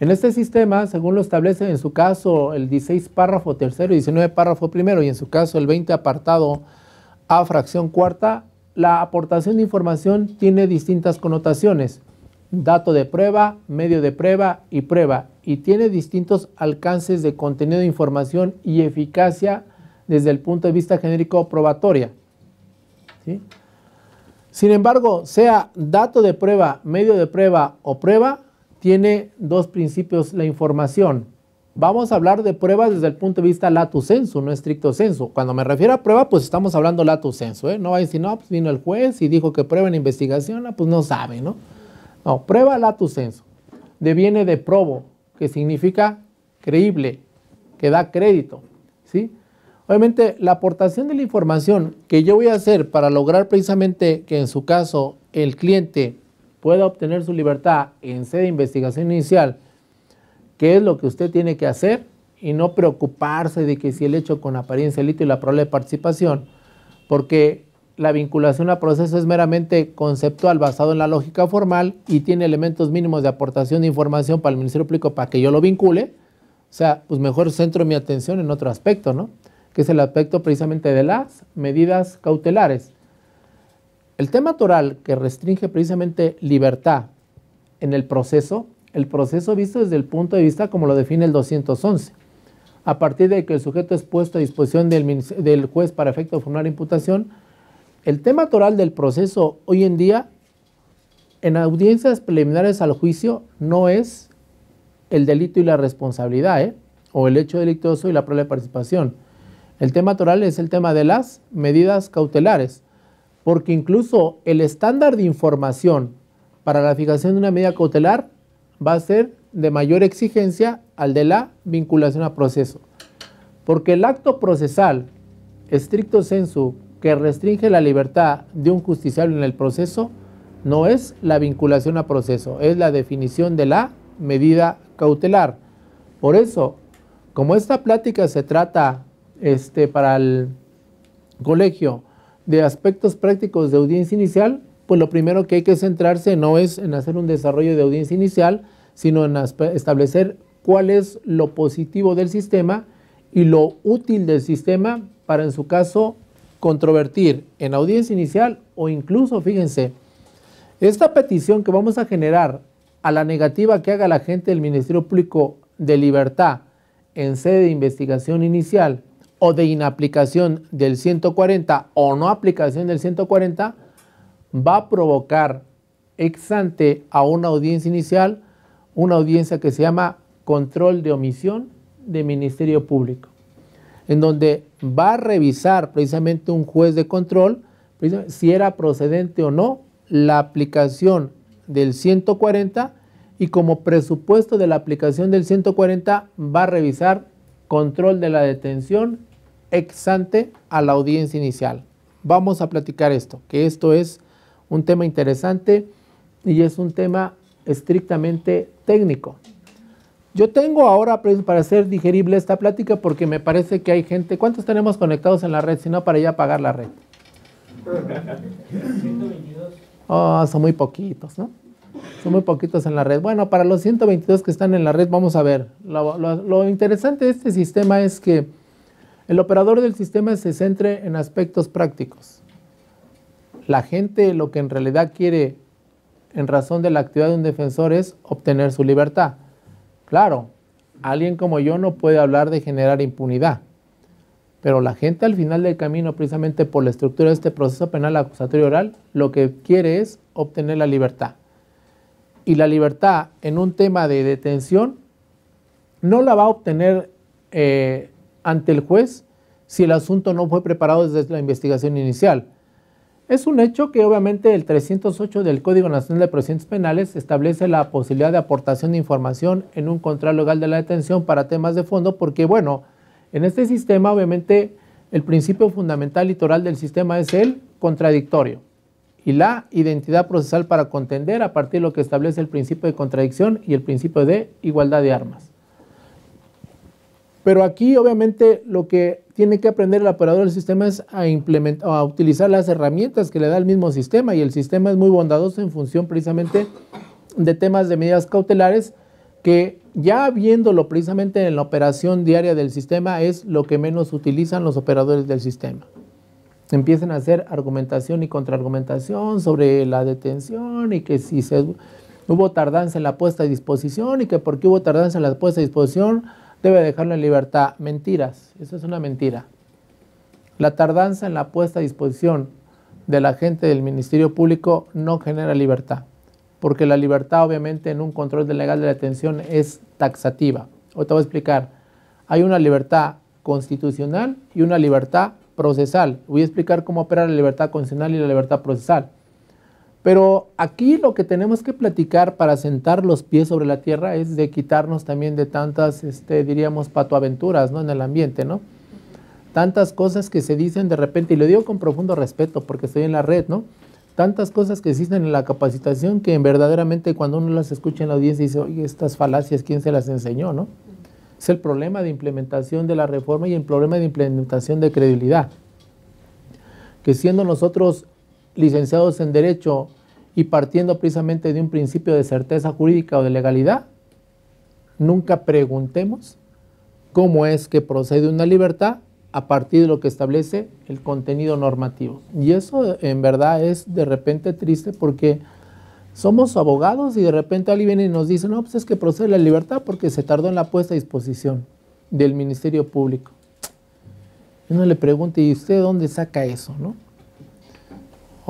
[SPEAKER 1] en este sistema, según lo establece en su caso el 16 párrafo tercero y 19 párrafo primero, y en su caso el 20 apartado A fracción cuarta, la aportación de información tiene distintas connotaciones: dato de prueba, medio de prueba, y tiene distintos alcances de contenido de información y eficacia desde el punto de vista genérico probatoria, ¿sí? Sin embargo, sea dato de prueba, medio de prueba o prueba, tiene dos principios la información. Vamos a hablar de pruebas desde el punto de vista lato sensu, no estricto sensu. Cuando me refiero a prueba, pues estamos hablando lato sensu, No va a decir, no, pues vino el juez y dijo que prueba en investigación, pues no sabe, ¿no? No, prueba lato sensu. Deviene de probo, que significa creíble, que da crédito, ¿sí? Obviamente, la aportación de la información que yo voy a hacer para lograr precisamente que en su caso el cliente pueda obtener su libertad en sede de investigación inicial, que es lo que usted tiene que hacer, y no preocuparse de que si el hecho con apariencia de delito y la probabilidad de participación, porque la vinculación a proceso es meramente conceptual, basado en la lógica formal, y tiene elementos mínimos de aportación de información para el Ministerio Público para que yo lo vincule. O sea, pues mejor centro mi atención en otro aspecto, ¿no? Que es el aspecto precisamente de las medidas cautelares. El tema toral que restringe precisamente libertad en el proceso visto desde el punto de vista como lo define el 211, a partir de que el sujeto es puesto a disposición del juez para efecto de formular imputación, el tema toral del proceso hoy en día, en audiencias preliminares al juicio, no es el delito y la responsabilidad, o el hecho delictuoso y la probabilidad de participación. El tema toral es el tema de las medidas cautelares, porque incluso el estándar de información para la fijación de una medida cautelar va a ser de mayor exigencia al de la vinculación a proceso. Porque el acto procesal, estricto sensu, que restringe la libertad de un justiciable en el proceso, no es la vinculación a proceso, es la definición de la medida cautelar. Por eso, como esta plática se trata para el colegio de aspectos prácticos de audiencia inicial, pues lo primero que hay que centrarse no es en hacer un desarrollo de audiencia inicial, sino en establecer cuál es lo positivo del sistema y lo útil del sistema para, en su caso, controvertir en audiencia inicial o incluso, fíjense, esta petición que vamos a generar a la negativa que haga la gente del Ministerio Público de Libertad en sede de investigación inicial o de inaplicación del 140 o no aplicación del 140, va a provocar ex ante a una audiencia inicial, una audiencia que se llama control de omisión de Ministerio Público, en donde va a revisar precisamente un juez de control si era procedente o no la aplicación del 140 y como presupuesto de la aplicación del 140 va a revisar control de la detención ex ante a la audiencia inicial. Vamos a platicar esto, que esto es un tema interesante y es un tema estrictamente técnico. Yo tengo ahora para hacer digerible esta plática porque me parece que hay gente. ¿Cuántos tenemos conectados en la red? Si no, para ya apagar la red.
[SPEAKER 7] 122.
[SPEAKER 1] Oh, son muy poquitos, ¿no? Son muy poquitos en la red. Bueno, para los 122 que están en la red, vamos a ver. Lo interesante de este sistema es que el operador del sistema se centre en aspectos prácticos. La gente lo que en realidad quiere, en razón de la actividad de un defensor, es obtener su libertad. Claro, alguien como yo no puede hablar de generar impunidad, pero la gente al final del camino, precisamente por la estructura de este proceso penal acusatorio oral, lo que quiere es obtener la libertad. Y la libertad en un tema de detención no la va a obtener ante el juez si el asunto no fue preparado desde la investigación inicial. Es un hecho que obviamente el 308 del Código Nacional de Procedimientos Penales establece la posibilidad de aportación de información en un control legal de la detención para temas de fondo porque, bueno, en este sistema obviamente el principio fundamental litoral del sistema es el contradictorio y la identidad procesal para contender a partir de lo que establece el principio de contradicción y el principio de igualdad de armas. Pero aquí obviamente lo que tiene que aprender el operador del sistema es a utilizar las herramientas que le da el mismo sistema y el sistema es muy bondadoso en función precisamente de temas de medidas cautelares que ya viéndolo precisamente en la operación diaria del sistema es lo que menos utilizan los operadores del sistema. Empiezan a hacer argumentación y contraargumentación sobre la detención y que si hubo tardanza en la puesta a disposición y que porque hubo tardanza en la puesta a disposición debe dejarlo en libertad. Mentiras, eso es una mentira. La tardanza en la puesta a disposición del agente del Ministerio Público no genera libertad, porque la libertad obviamente en un control legal de la detención es taxativa. Ahorita voy a explicar. Hay una libertad constitucional y una libertad procesal. Voy a explicar cómo opera la libertad constitucional y la libertad procesal. Pero aquí lo que tenemos que platicar para sentar los pies sobre la tierra es de quitarnos también de tantas, diríamos, patoaventuras, ¿no? En el ambiente, ¿no? Tantas cosas que se dicen de repente, y lo digo con profundo respeto porque estoy en la red, ¿no? Tantas cosas que existen en la capacitación que verdaderamente cuando uno las escucha en la audiencia dice, oye, estas falacias, ¿quién se las enseñó, no? Es el problema de implementación de la reforma y el problema de implementación de credibilidad. Que siendo nosotros licenciados en Derecho y partiendo precisamente de un principio de certeza jurídica o de legalidad, nunca preguntemos cómo es que procede una libertad a partir de lo que establece el contenido normativo. Y eso en verdad es de repente triste porque somos abogados y de repente alguien viene y nos dice, no, pues es que procede la libertad porque se tardó en la puesta a disposición del Ministerio Público. Y uno le pregunta, ¿y usted dónde saca eso, no?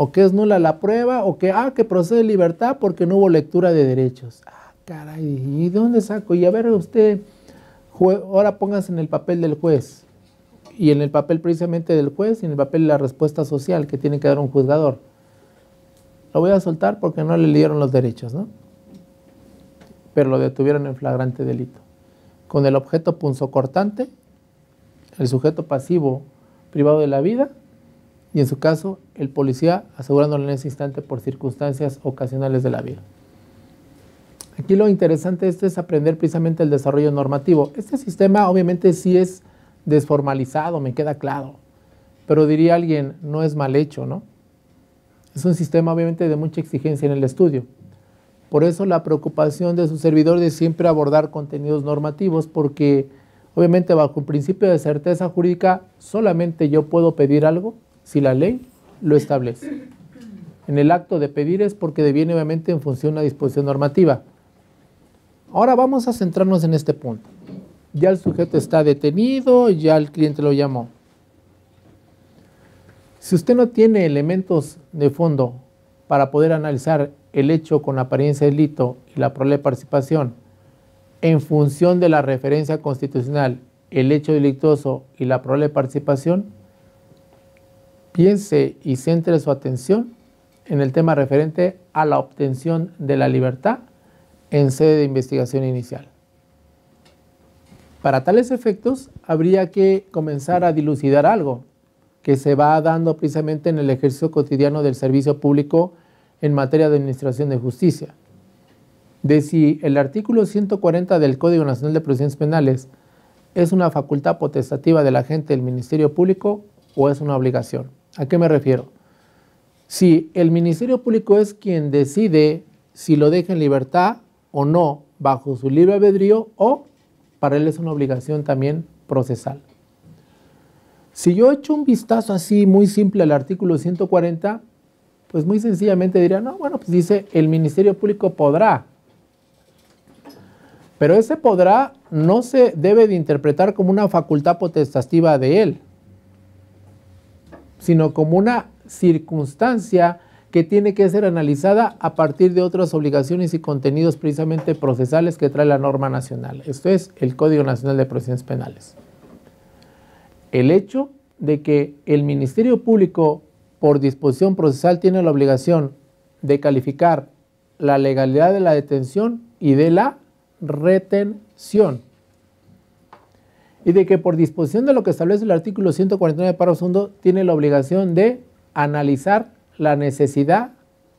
[SPEAKER 1] O que es nula la prueba, o que procede libertad porque no hubo lectura de derechos. Ah, caray, ¿y de dónde saco? Y a ver usted, ahora póngase en el papel del juez, y en el papel precisamente del juez, y en el papel de la respuesta social que tiene que dar un juzgador. Lo voy a soltar porque no le dieron los derechos, ¿no? Pero lo detuvieron en flagrante delito. Con el objeto punzocortante, el sujeto pasivo privado de la vida, y en su caso, el policía asegurándole en ese instante por circunstancias ocasionales de la vida. Aquí lo interesante de esto es aprender precisamente el desarrollo normativo. Este sistema obviamente sí es desformalizado, me queda claro, pero diría alguien, no es mal hecho, ¿no? Es un sistema obviamente de mucha exigencia en el estudio. Por eso la preocupación de su servidor de siempre abordar contenidos normativos, porque obviamente bajo el principio de certeza jurídica solamente yo puedo pedir algo si la ley lo establece. En el acto de pedir es porque deviene obviamente en función de una disposición normativa. Ahora vamos a centrarnos en este punto. Ya el sujeto está detenido, ya el cliente lo llamó. Si usted no tiene elementos de fondo para poder analizar el hecho con apariencia de delito y la probable participación en función de la referencia constitucional, el hecho delictuoso y la probable participación, piense y centre su atención en el tema referente a la obtención de la libertad en sede de investigación inicial. Para tales efectos, habría que comenzar a dilucidar algo que se va dando precisamente en el ejercicio cotidiano del servicio público en materia de administración de justicia. De si el artículo 140 del Código Nacional de Procedimientos Penales es una facultad potestativa del agente del Ministerio Público o es una obligación. ¿A qué me refiero? Si el Ministerio Público es quien decide si lo deja en libertad o no bajo su libre albedrío, o para él es una obligación también procesal. Si yo echo un vistazo así muy simple al artículo 140, pues muy sencillamente diría, no, bueno, pues dice el Ministerio Público podrá. Pero ese podrá no se debe de interpretar como una facultad potestativa de él, sino como una circunstancia que tiene que ser analizada a partir de otras obligaciones y contenidos precisamente procesales que trae la norma nacional. Esto es el Código Nacional de Procedimientos Penales. El hecho de que el Ministerio Público, por disposición procesal, tiene la obligación de calificar la legalidad de la detención y de la retención. Y de que por disposición de lo que establece el artículo 149, párrafo segundo, tiene la obligación de analizar la necesidad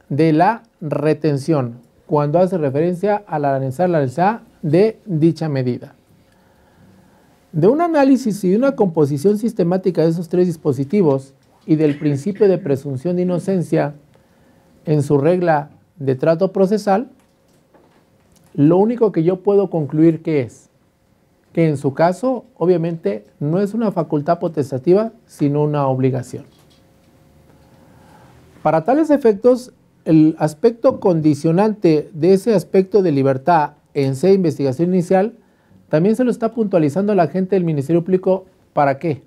[SPEAKER 1] de la retención cuando hace referencia a la necesidad de dicha medida. De un análisis y de una composición sistemática de esos tres dispositivos y del principio de presunción de inocencia en su regla de trato procesal, lo único que yo puedo concluir que es que en su caso, obviamente, no es una facultad potestativa, sino una obligación. Para tales efectos, el aspecto condicionante de ese aspecto de libertad en sede de investigación inicial también se lo está puntualizando la gente del Ministerio Público. ¿Para qué?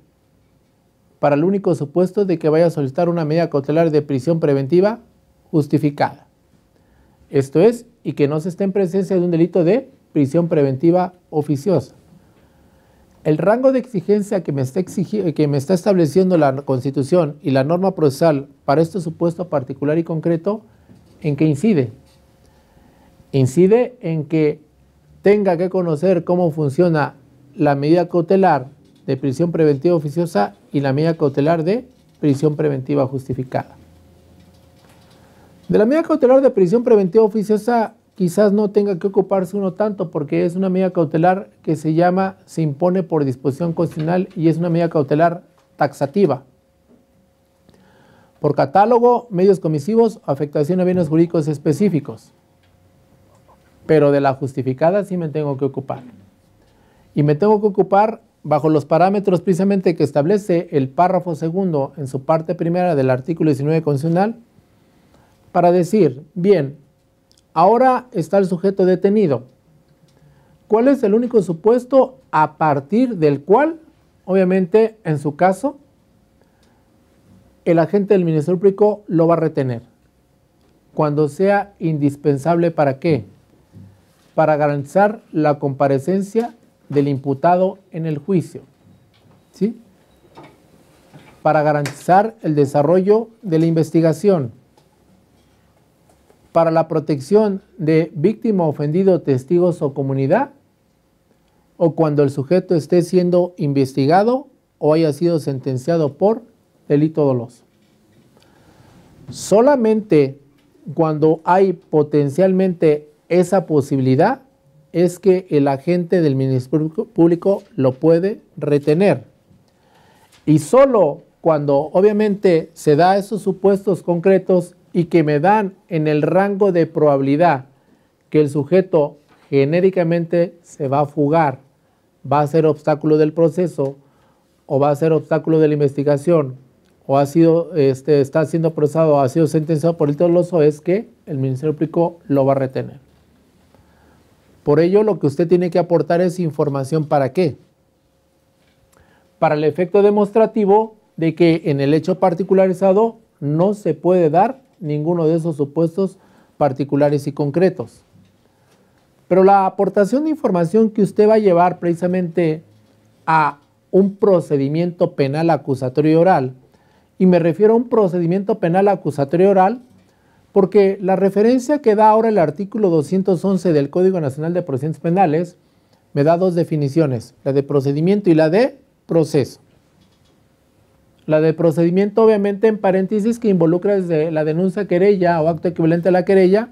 [SPEAKER 1] Para el único supuesto de que vaya a solicitar una medida cautelar de prisión preventiva justificada. Esto es, y que no se esté en presencia de un delito de prisión preventiva oficiosa. El rango de exigencia que me está estableciendo la Constitución y la norma procesal para este supuesto particular y concreto, ¿en qué incide? Incide en que tenga que conocer cómo funciona la medida cautelar de prisión preventiva oficiosa y la medida cautelar de prisión preventiva justificada. De la medida cautelar de prisión preventiva oficiosa quizás no tenga que ocuparse uno tanto, porque es una medida cautelar que se impone por disposición constitucional y es una medida cautelar taxativa. Por catálogo, medios comisivos, afectación a bienes jurídicos específicos. Pero de la justificada sí me tengo que ocupar. Y me tengo que ocupar bajo los parámetros precisamente que establece el párrafo segundo en su parte primera del artículo 19 constitucional, para decir, bien, ahora está el sujeto detenido. ¿Cuál es el único supuesto a partir del cual, obviamente, en su caso, el agente del Ministerio Público lo va a retener? Cuando sea indispensable, ¿para qué? Para garantizar la comparecencia del imputado en el juicio, ¿sí? Para garantizar el desarrollo de la investigación, para la protección de víctima, ofendido, testigos o comunidad, o cuando el sujeto esté siendo investigado o haya sido sentenciado por delito doloso. Solamente cuando hay potencialmente esa posibilidad es que el agente del Ministerio Público lo puede retener. Y solo cuando obviamente se da esos supuestos concretos y que me dan en el rango de probabilidad que el sujeto genéricamente se va a fugar, va a ser obstáculo del proceso o va a ser obstáculo de la investigación o ha sido, está siendo procesado o ha sido sentenciado por el doloso, es que el Ministerio Público lo va a retener. Por ello, lo que usted tiene que aportar es información. ¿Para qué? Para el efecto demostrativo de que en el hecho particularizado no se puede dar ninguno de esos supuestos particulares y concretos. Pero la aportación de información que usted va a llevar precisamente a un procedimiento penal acusatorio oral, y me refiero a un procedimiento penal acusatorio oral porque la referencia que da ahora el artículo 211 del Código Nacional de Procedimientos Penales me da dos definiciones, la de procedimiento y la de proceso. La de procedimiento, obviamente, en paréntesis, que involucra desde la denuncia, querella o acto equivalente a la querella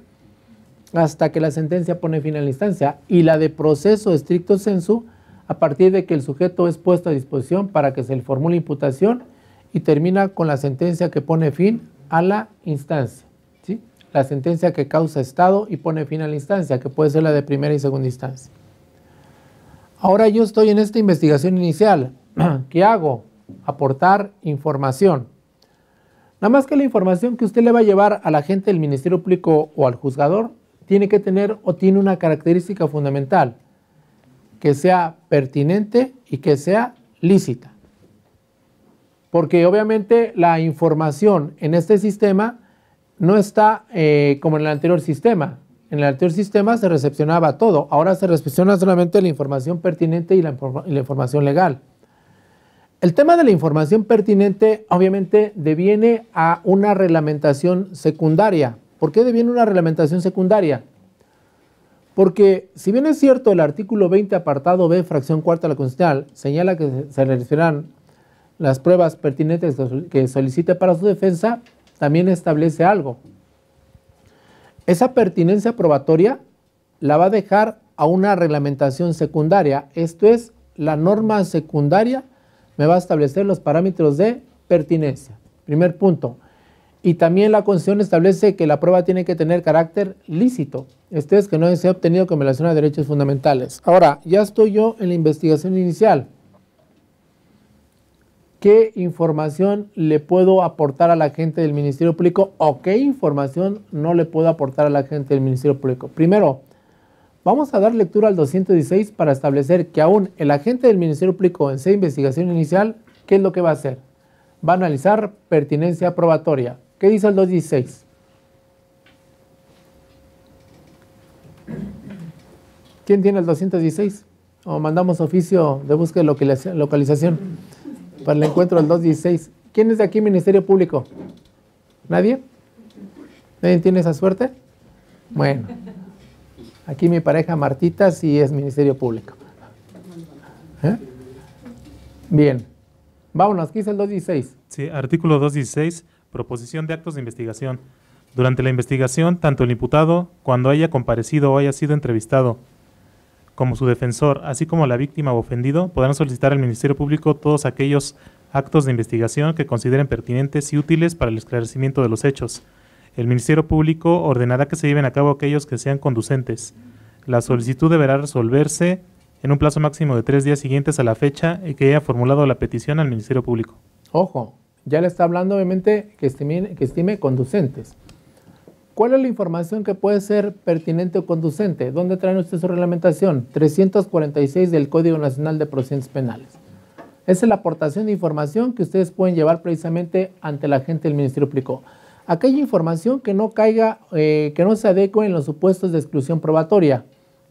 [SPEAKER 1] hasta que la sentencia pone fin a la instancia, y la de proceso estricto sensu, a partir de que el sujeto es puesto a disposición para que se le formule imputación y termina con la sentencia que pone fin a la instancia, ¿sí? La sentencia que causa estado y pone fin a la instancia, que puede ser la de primera y segunda instancia. Ahora yo estoy en esta investigación inicial. ¿Qué hago? Aportar información. Nada más que la información que usted le va a llevar al agente del Ministerio Público o al juzgador tiene que tener o tiene una característica fundamental, que sea pertinente y que sea lícita. Porque obviamente la información en este sistema no está como en el anterior sistema. En el anterior sistema se recepcionaba todo, ahora se recepciona solamente la información pertinente y la información legal. El tema de la información pertinente obviamente deviene a una reglamentación secundaria. ¿Por qué deviene una reglamentación secundaria? Porque si bien es cierto el artículo 20 apartado B fracción cuarta de la Constitucional señala que se realizarán las pruebas pertinentes que solicite para su defensa, también establece algo. Esa pertinencia probatoria la va a dejar a una reglamentación secundaria, esto es, la norma secundaria me va a establecer los parámetros de pertinencia. Primer punto. Y también la Constitución establece que la prueba tiene que tener carácter lícito, esto es, que no sea obtenido con violación a derechos fundamentales. Ahora, ya estoy yo en la investigación inicial. ¿Qué información le puedo aportar a la gente del Ministerio Público o qué información no le puedo aportar a la gente del Ministerio Público? Primero, vamos a dar lectura al 216 para establecer que aún el agente del Ministerio Público en esa investigación inicial, ¿qué es lo que va a hacer? Va a analizar pertinencia probatoria. ¿Qué dice el 216? ¿Quién tiene el 216? O mandamos oficio de búsqueda de localización para el encuentro del 216. ¿Quién es de aquí Ministerio Público? ¿Nadie? ¿Nadie tiene esa suerte? Bueno, aquí mi pareja Martita sí es Ministerio Público. Bien, vámonos, ¿qué dice el 216?
[SPEAKER 6] Sí, artículo 216, proposición de actos de investigación. Durante la investigación, tanto el imputado, cuando haya comparecido o haya sido entrevistado, como su defensor, así como la víctima o ofendido, podrán solicitar al Ministerio Público todos aquellos actos de investigación que consideren pertinentes y útiles para el esclarecimiento de los hechos. El Ministerio Público ordenará que se lleven a cabo aquellos que sean conducentes. La solicitud deberá resolverse en un plazo máximo de 3 días siguientes a la fecha en que haya formulado la petición al Ministerio Público.
[SPEAKER 1] Ojo, ya le está hablando obviamente que estime conducentes. ¿Cuál es la información que puede ser pertinente o conducente? ¿Dónde traen ustedes su reglamentación? 346 del Código Nacional de Procedimientos Penales. Esa es la aportación de información que ustedes pueden llevar precisamente ante la gente del Ministerio Público. Aquella información que no caiga, que no se adecue en los supuestos de exclusión probatoria.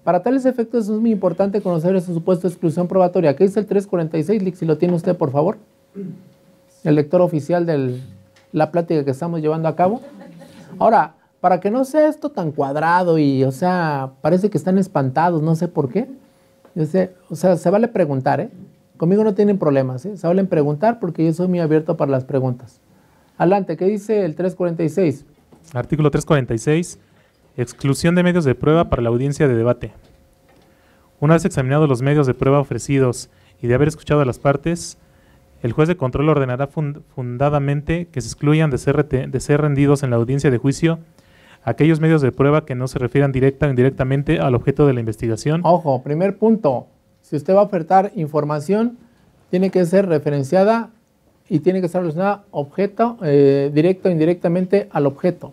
[SPEAKER 1] Para tales efectos es muy importante conocer esos supuestos de exclusión probatoria. ¿Qué dice el 346, si lo tiene usted, por favor? El lector oficial de la plática que estamos llevando a cabo. Ahora, para que no sea esto tan cuadrado y, o sea, parece que están espantados, no sé por qué. O sea, se vale preguntar, ¿eh? Conmigo no tienen problemas, ¿eh? Se valen preguntar porque yo soy muy abierto para las preguntas. Adelante, ¿qué dice el 346?
[SPEAKER 6] Artículo 346, exclusión de medios de prueba para la audiencia de debate. Una vez examinados los medios de prueba ofrecidos y de haber escuchado a las partes, el juez de control ordenará fundadamente que se excluyan de ser rendidos en la audiencia de juicio aquellos medios de prueba que no se refieran directa o indirectamente al objeto de la investigación.
[SPEAKER 1] Ojo, primer punto, si usted va a ofertar información, tiene que ser referenciada y tiene que estar relacionada objeto, directo o indirectamente al objeto.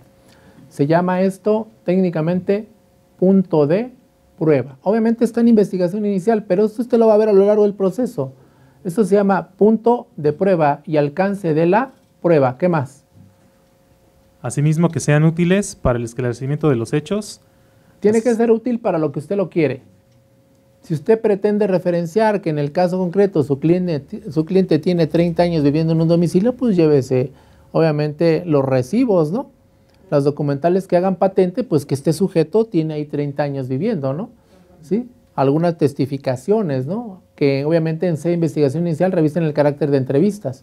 [SPEAKER 1] Se llama esto técnicamente punto de prueba. Obviamente está en investigación inicial, pero esto usted lo va a ver a lo largo del proceso. Esto se llama punto de prueba y alcance de la prueba. ¿Qué más?
[SPEAKER 6] Asimismo, que sean útiles para el esclarecimiento de los hechos.
[SPEAKER 1] Tiene que ser útil para lo que usted lo quiere. Si usted pretende referenciar que en el caso concreto su cliente tiene 30 años viviendo en un domicilio, pues llévese obviamente los recibos, ¿no? Las documentales que hagan patente, pues que este sujeto tiene ahí 30 años viviendo, ¿no? ¿Sí? Algunas testificaciones, ¿no? Que obviamente en investigación inicial revisten el carácter de entrevistas.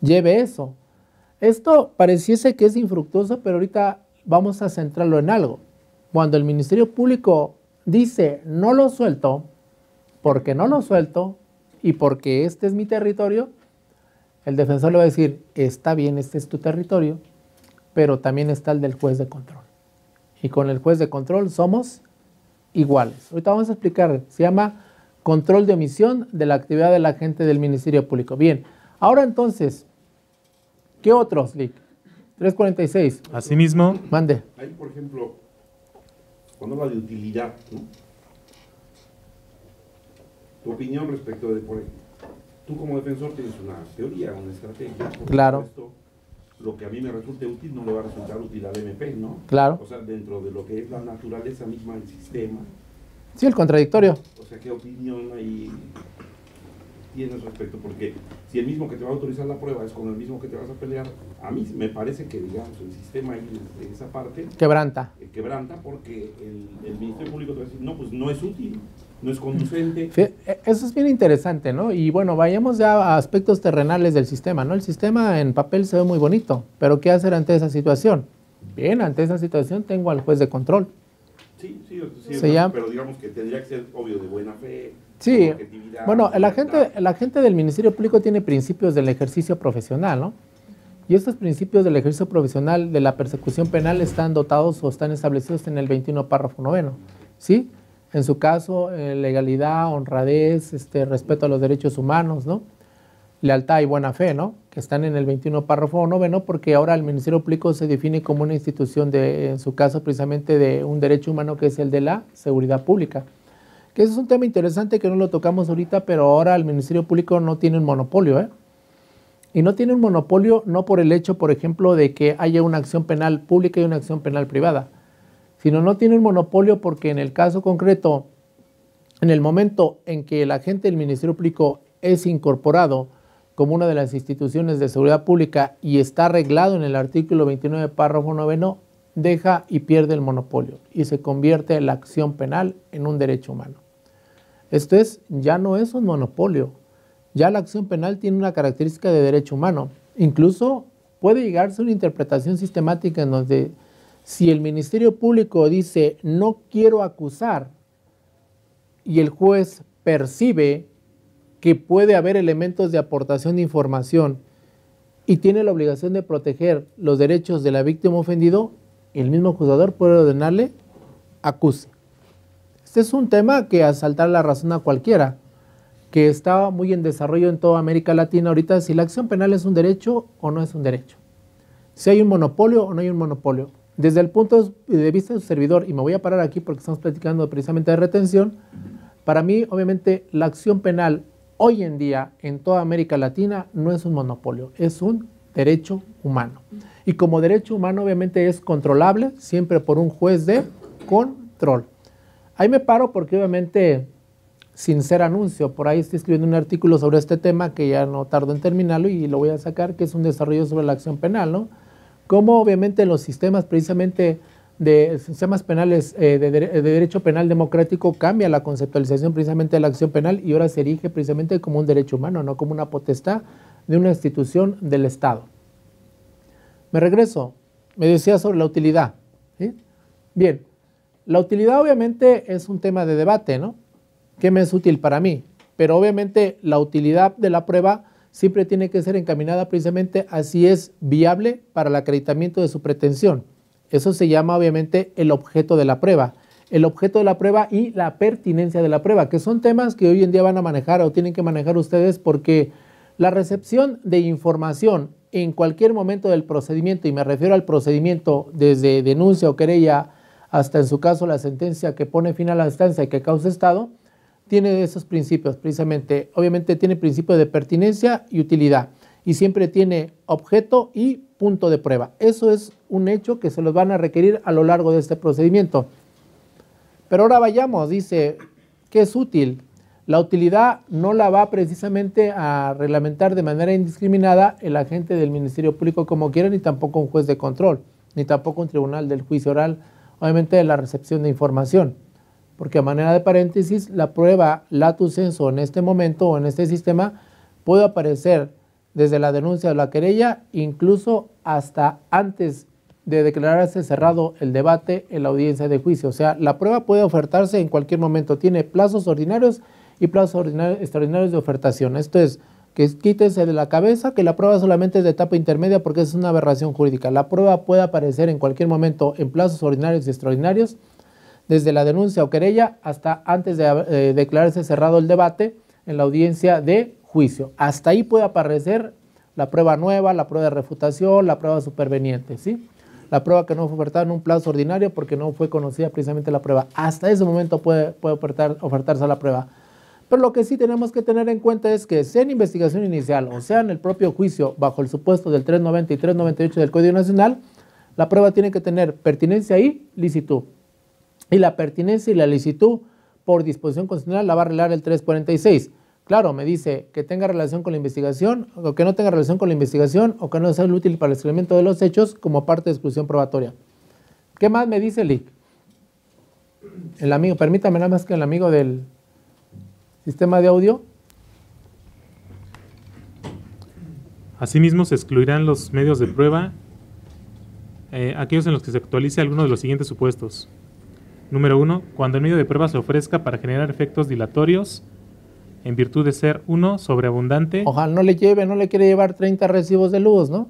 [SPEAKER 1] Lleve eso. Esto pareciese que es infructuoso, pero ahorita vamos a centrarlo en algo. Cuando el Ministerio Público dice no lo suelto, porque no lo suelto y porque este es mi territorio, el defensor le va a decir, está bien, este es tu territorio, pero también está el del juez de control. Y con el juez de control somos iguales. Ahorita vamos a explicar, se llama control de omisión de la actividad del agente del Ministerio Público. Bien, ahora entonces, ¿qué otros, Lick? 346.
[SPEAKER 6] Asimismo,
[SPEAKER 1] Mande.
[SPEAKER 2] Ahí, por ejemplo, cuando habla de utilidad, ¿no? Tu opinión respecto de, por ejemplo, tú como defensor tienes una teoría, una estrategia.
[SPEAKER 1] Claro.
[SPEAKER 2] Supuesto, lo que a mí me resulte útil no le va a resultar útil al MP, ¿no?
[SPEAKER 1] Claro.
[SPEAKER 2] O sea, dentro de lo que es la naturaleza misma del sistema.
[SPEAKER 1] Sí, el contradictorio.
[SPEAKER 2] O sea, ¿qué opinión ahí tienes respecto? Porque si el mismo que te va a autorizar la prueba es con el mismo que te vas a pelear, a mí me parece que, digamos, el sistema ahí de esa parte
[SPEAKER 1] Quebranta.
[SPEAKER 2] quebranta porque el Ministerio Público te va a decir, no, pues no es útil, no es conducente.
[SPEAKER 1] Eso es bien interesante, ¿no? Y bueno, vayamos ya a aspectos terrenales del sistema, ¿no? El sistema en papel se ve muy bonito, pero ¿qué hacer ante esa situación? Bien, ante esa situación tengo al juez de control.
[SPEAKER 2] Sí, pero digamos que tendría que ser obvio de buena fe.
[SPEAKER 1] Sí,
[SPEAKER 2] objetividad,
[SPEAKER 1] bueno, el agente del Ministerio Público tiene principios del ejercicio profesional, ¿no? Y estos principios del ejercicio profesional de la persecución penal están dotados o están establecidos en el 21 párrafo 9, ¿sí? En su caso, legalidad, honradez, respeto a los derechos humanos, ¿no? Lealtad y buena fe, ¿no? Que están en el 21 párrafo 9, porque ahora el Ministerio Público se define como una institución en su caso, precisamente de un derecho humano que es el de la seguridad pública. Que ese es un tema interesante que no lo tocamos ahorita, pero ahora el Ministerio Público no tiene un monopolio, ¿eh? Y no tiene un monopolio no por el hecho, por ejemplo, de que haya una acción penal pública y una acción penal privada, sino no tiene un monopolio porque en el caso concreto, en el momento en que el agente del Ministerio Público es incorporado como una de las instituciones de seguridad pública y está arreglado en el artículo 29, párrafo 9, deja y pierde el monopolio y se convierte la acción penal en un derecho humano. Esto es, ya no es un monopolio, ya la acción penal tiene una característica de derecho humano. Incluso puede llegarse a una interpretación sistemática en donde si el Ministerio Público dice no quiero acusar y el juez percibe que puede haber elementos de aportación de información y tiene la obligación de proteger los derechos de la víctima ofendido, el mismo juzgador puede ordenarle acuse. Este es un tema que asaltar la razón a cualquiera, que está muy en desarrollo en toda América Latina ahorita, si la acción penal es un derecho o no es un derecho, si hay un monopolio o no hay un monopolio. Desde el punto de vista del servidor, y me voy a parar aquí porque estamos platicando precisamente de retención, para mí obviamente la acción penal hoy en día en toda América Latina no es un monopolio, es un derecho humano. Y como derecho humano obviamente es controlable siempre por un juez de control. Ahí me paro porque obviamente, sin ser anuncio, por ahí estoy escribiendo un artículo sobre este tema que ya no tardo en terminarlo y lo voy a sacar, que es un desarrollo sobre la acción penal, ¿no? Cómo obviamente los sistemas precisamente de sistemas penales de derecho penal democrático cambia la conceptualización precisamente de la acción penal y ahora se erige precisamente como un derecho humano, no como una potestad de una institución del Estado. Me regreso, me decía sobre la utilidad, ¿sí? Bien, la utilidad obviamente es un tema de debate, ¿no? ¿Qué me es útil para mí? Pero obviamente la utilidad de la prueba siempre tiene que ser encaminada precisamente a si es viable para el acreditamiento de su pretensión. Eso se llama obviamente el objeto de la prueba. El objeto de la prueba y la pertinencia de la prueba, que son temas que hoy en día van a manejar o tienen que manejar ustedes porque La recepción de información en cualquier momento del procedimiento, y me refiero al procedimiento desde denuncia o querella hasta en su caso la sentencia que pone fin a la instancia y que causa estado, tiene esos principios precisamente. Obviamente tiene principio de pertinencia y utilidad y siempre tiene objeto y punto de prueba. Eso es un hecho que se los van a requerir a lo largo de este procedimiento. Pero ahora vayamos, dice, ¿qué es útil? La utilidad no la va precisamente a reglamentar de manera indiscriminada el agente del Ministerio Público como quiera, ni tampoco un juez de control, ni tampoco un tribunal del juicio oral, obviamente de la recepción de información. Porque a manera de paréntesis, la prueba latus sensu en este momento o en este sistema puede aparecer desde la denuncia o la querella, incluso hasta antes de declararse cerrado el debate en la audiencia de juicio. O sea, la prueba puede ofertarse en cualquier momento, tiene plazos ordinarios y plazos extraordinarios de ofertación. Esto es, que quítese de la cabeza que la prueba solamente es de etapa intermedia porque es una aberración jurídica. La prueba puede aparecer en cualquier momento en plazos ordinarios y extraordinarios, desde la denuncia o querella hasta antes de declararse cerrado el debate en la audiencia de juicio. Hasta ahí puede aparecer la prueba nueva, la prueba de refutación, la prueba superveniente, ¿sí? La prueba que no fue ofertada en un plazo ordinario porque no fue conocida precisamente la prueba. Hasta ese momento puede ofertarse la prueba. Pero lo que sí tenemos que tener en cuenta es que sea en investigación inicial o sea en el propio juicio bajo el supuesto del 390 y 398 del Código Nacional, la prueba tiene que tener pertinencia y licitud. Y la pertinencia y la licitud por disposición constitucional la va a arreglar el 346. Claro, me dice que tenga relación con la investigación o que no tenga relación con la investigación o que no sea útil para el esclarecimiento de los hechos como parte de exclusión probatoria. ¿Qué más me dice el IC? El amigo, permítame nada más que el amigo del sistema de audio.
[SPEAKER 6] Asimismo, se excluirán los medios de prueba, aquellos en los que se actualice alguno de los siguientes supuestos. Número 1. Cuando el medio de prueba se ofrezca para generar efectos dilatorios, en virtud de ser 1, sobreabundante.
[SPEAKER 1] Ojalá no le quiere llevar 30 recibos de luz, ¿no?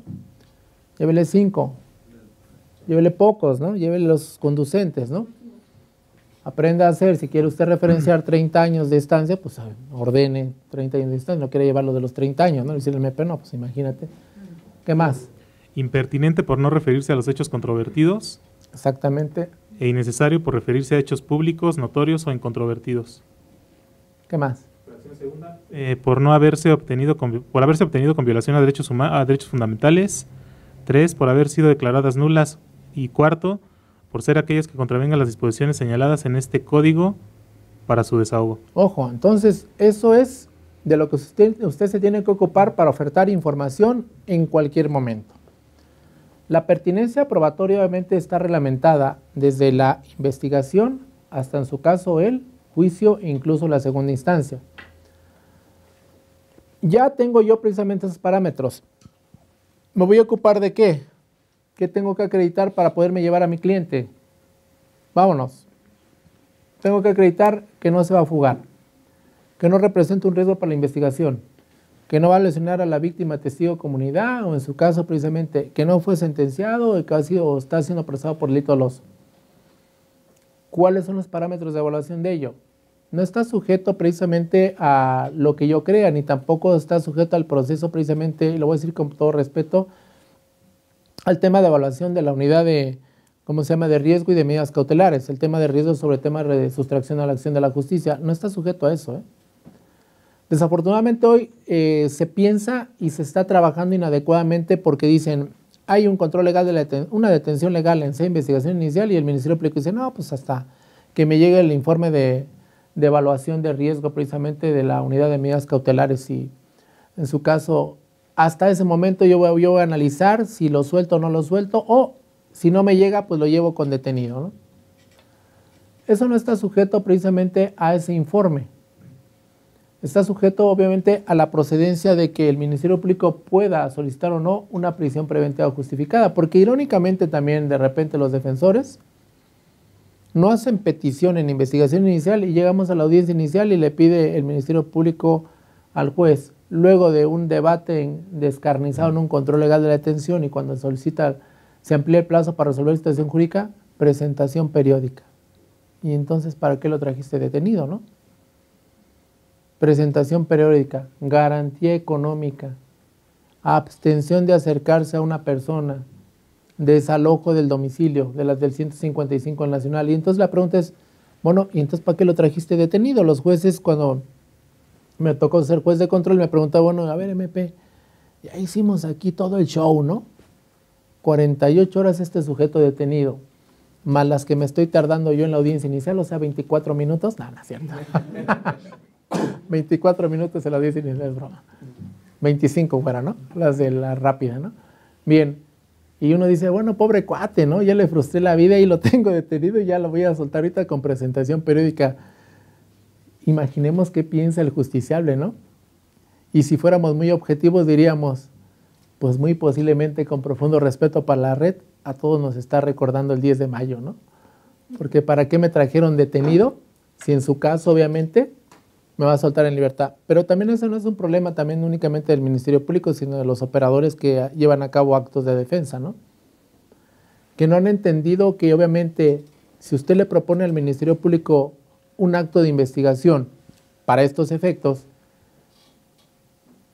[SPEAKER 1] Llévele 5. Llévele pocos, ¿no? Llévele los conducentes, ¿no? Aprenda a hacer, si quiere usted referenciar 30 años de estancia, pues ordene 30 años de estancia, no quiere llevarlo de los 30 años, ¿no? Decirle el MP, no, pues imagínate. ¿Qué más?
[SPEAKER 6] Impertinente por no referirse a los hechos controvertidos.
[SPEAKER 1] Exactamente.
[SPEAKER 6] E innecesario por referirse a hechos públicos, notorios o incontrovertidos.
[SPEAKER 1] ¿Qué más?
[SPEAKER 6] Por haberse obtenido con violación a derechos fundamentales. 3. Por haber sido declaradas nulas. Y 4. Por ser aquellas que contravengan las disposiciones señaladas en este código para su desahogo.
[SPEAKER 1] Ojo, entonces eso es de lo que usted se tiene que ocupar para ofertar información en cualquier momento. La pertinencia probatoria obviamente está reglamentada desde la investigación hasta en su caso el juicio e incluso la segunda instancia. Ya tengo yo precisamente esos parámetros. ¿Me voy a ocupar de qué? ¿Qué tengo que acreditar para poderme llevar a mi cliente? Vámonos. Tengo que acreditar que no se va a fugar, que no representa un riesgo para la investigación, que no va a lesionar a la víctima, testigo, comunidad, o en su caso precisamente que no fue sentenciado y que está siendo procesado por delito doloso. ¿Cuáles son los parámetros de evaluación de ello? No está sujeto precisamente a lo que yo crea, ni tampoco está sujeto al proceso precisamente, y lo voy a decir con todo respeto, al tema de evaluación de la unidad de, de riesgo y de medidas cautelares, el tema de riesgo sobre el tema de sustracción a la acción de la justicia, no está sujeto a eso, Desafortunadamente hoy se piensa y se está trabajando inadecuadamente porque dicen, hay un control legal de una detención legal en investigación inicial y el Ministerio Público dice, no, pues hasta que me llegue el informe de evaluación de riesgo precisamente de la unidad de medidas cautelares y en su caso hasta ese momento yo voy a analizar si lo suelto o no lo suelto o si no me llega pues lo llevo con detenido, ¿no? Eso no está sujeto precisamente a ese informe. Está sujeto obviamente a la procedencia de que el Ministerio Público pueda solicitar o no una prisión preventiva justificada, porque irónicamente también de repente los defensores no hacen petición en investigación inicial y llegamos a la audiencia inicial y le pide el Ministerio Público al juez, luego de un debate descarnizado en un control legal de la detención y cuando solicita, se amplía el plazo para resolver la situación jurídica, presentación periódica. Y entonces, ¿para qué lo trajiste detenido, no? presentación periódica, garantía económica, abstención de acercarse a una persona, desalojo del domicilio, de las del 155 nacional. Y entonces la pregunta es, bueno, ¿y entonces para qué lo trajiste detenido? Los jueces, cuando me tocó ser juez de control, me preguntaban, bueno, a ver, MP, ya hicimos aquí todo el show, ¿no? 48 horas este sujeto detenido, más las que me estoy tardando yo en la audiencia inicial, o sea, 24 minutos. No, no es cierto. 24 minutos en la audiencia inicial, es broma. 25 fuera, ¿no? Las de la rápida, ¿no? Bien. Y uno dice, bueno, pobre cuate, ¿no? Ya le frustré la vida y lo tengo detenido y ya lo voy a soltar ahorita con presentación periódica. Imaginemos qué piensa el justiciable, ¿no? Y si fuéramos muy objetivos diríamos, pues muy posiblemente con profundo respeto para la red, a todos nos está recordando el 10 de mayo, ¿no? Porque ¿para qué me trajeron detenido? Si en su caso, obviamente, me va a soltar en libertad. Pero también eso no es un problema también únicamente del Ministerio Público, sino de los operadores que llevan a cabo actos de defensa, ¿no? Que no han entendido que obviamente si usted le propone al Ministerio Público un acto de investigación para estos efectos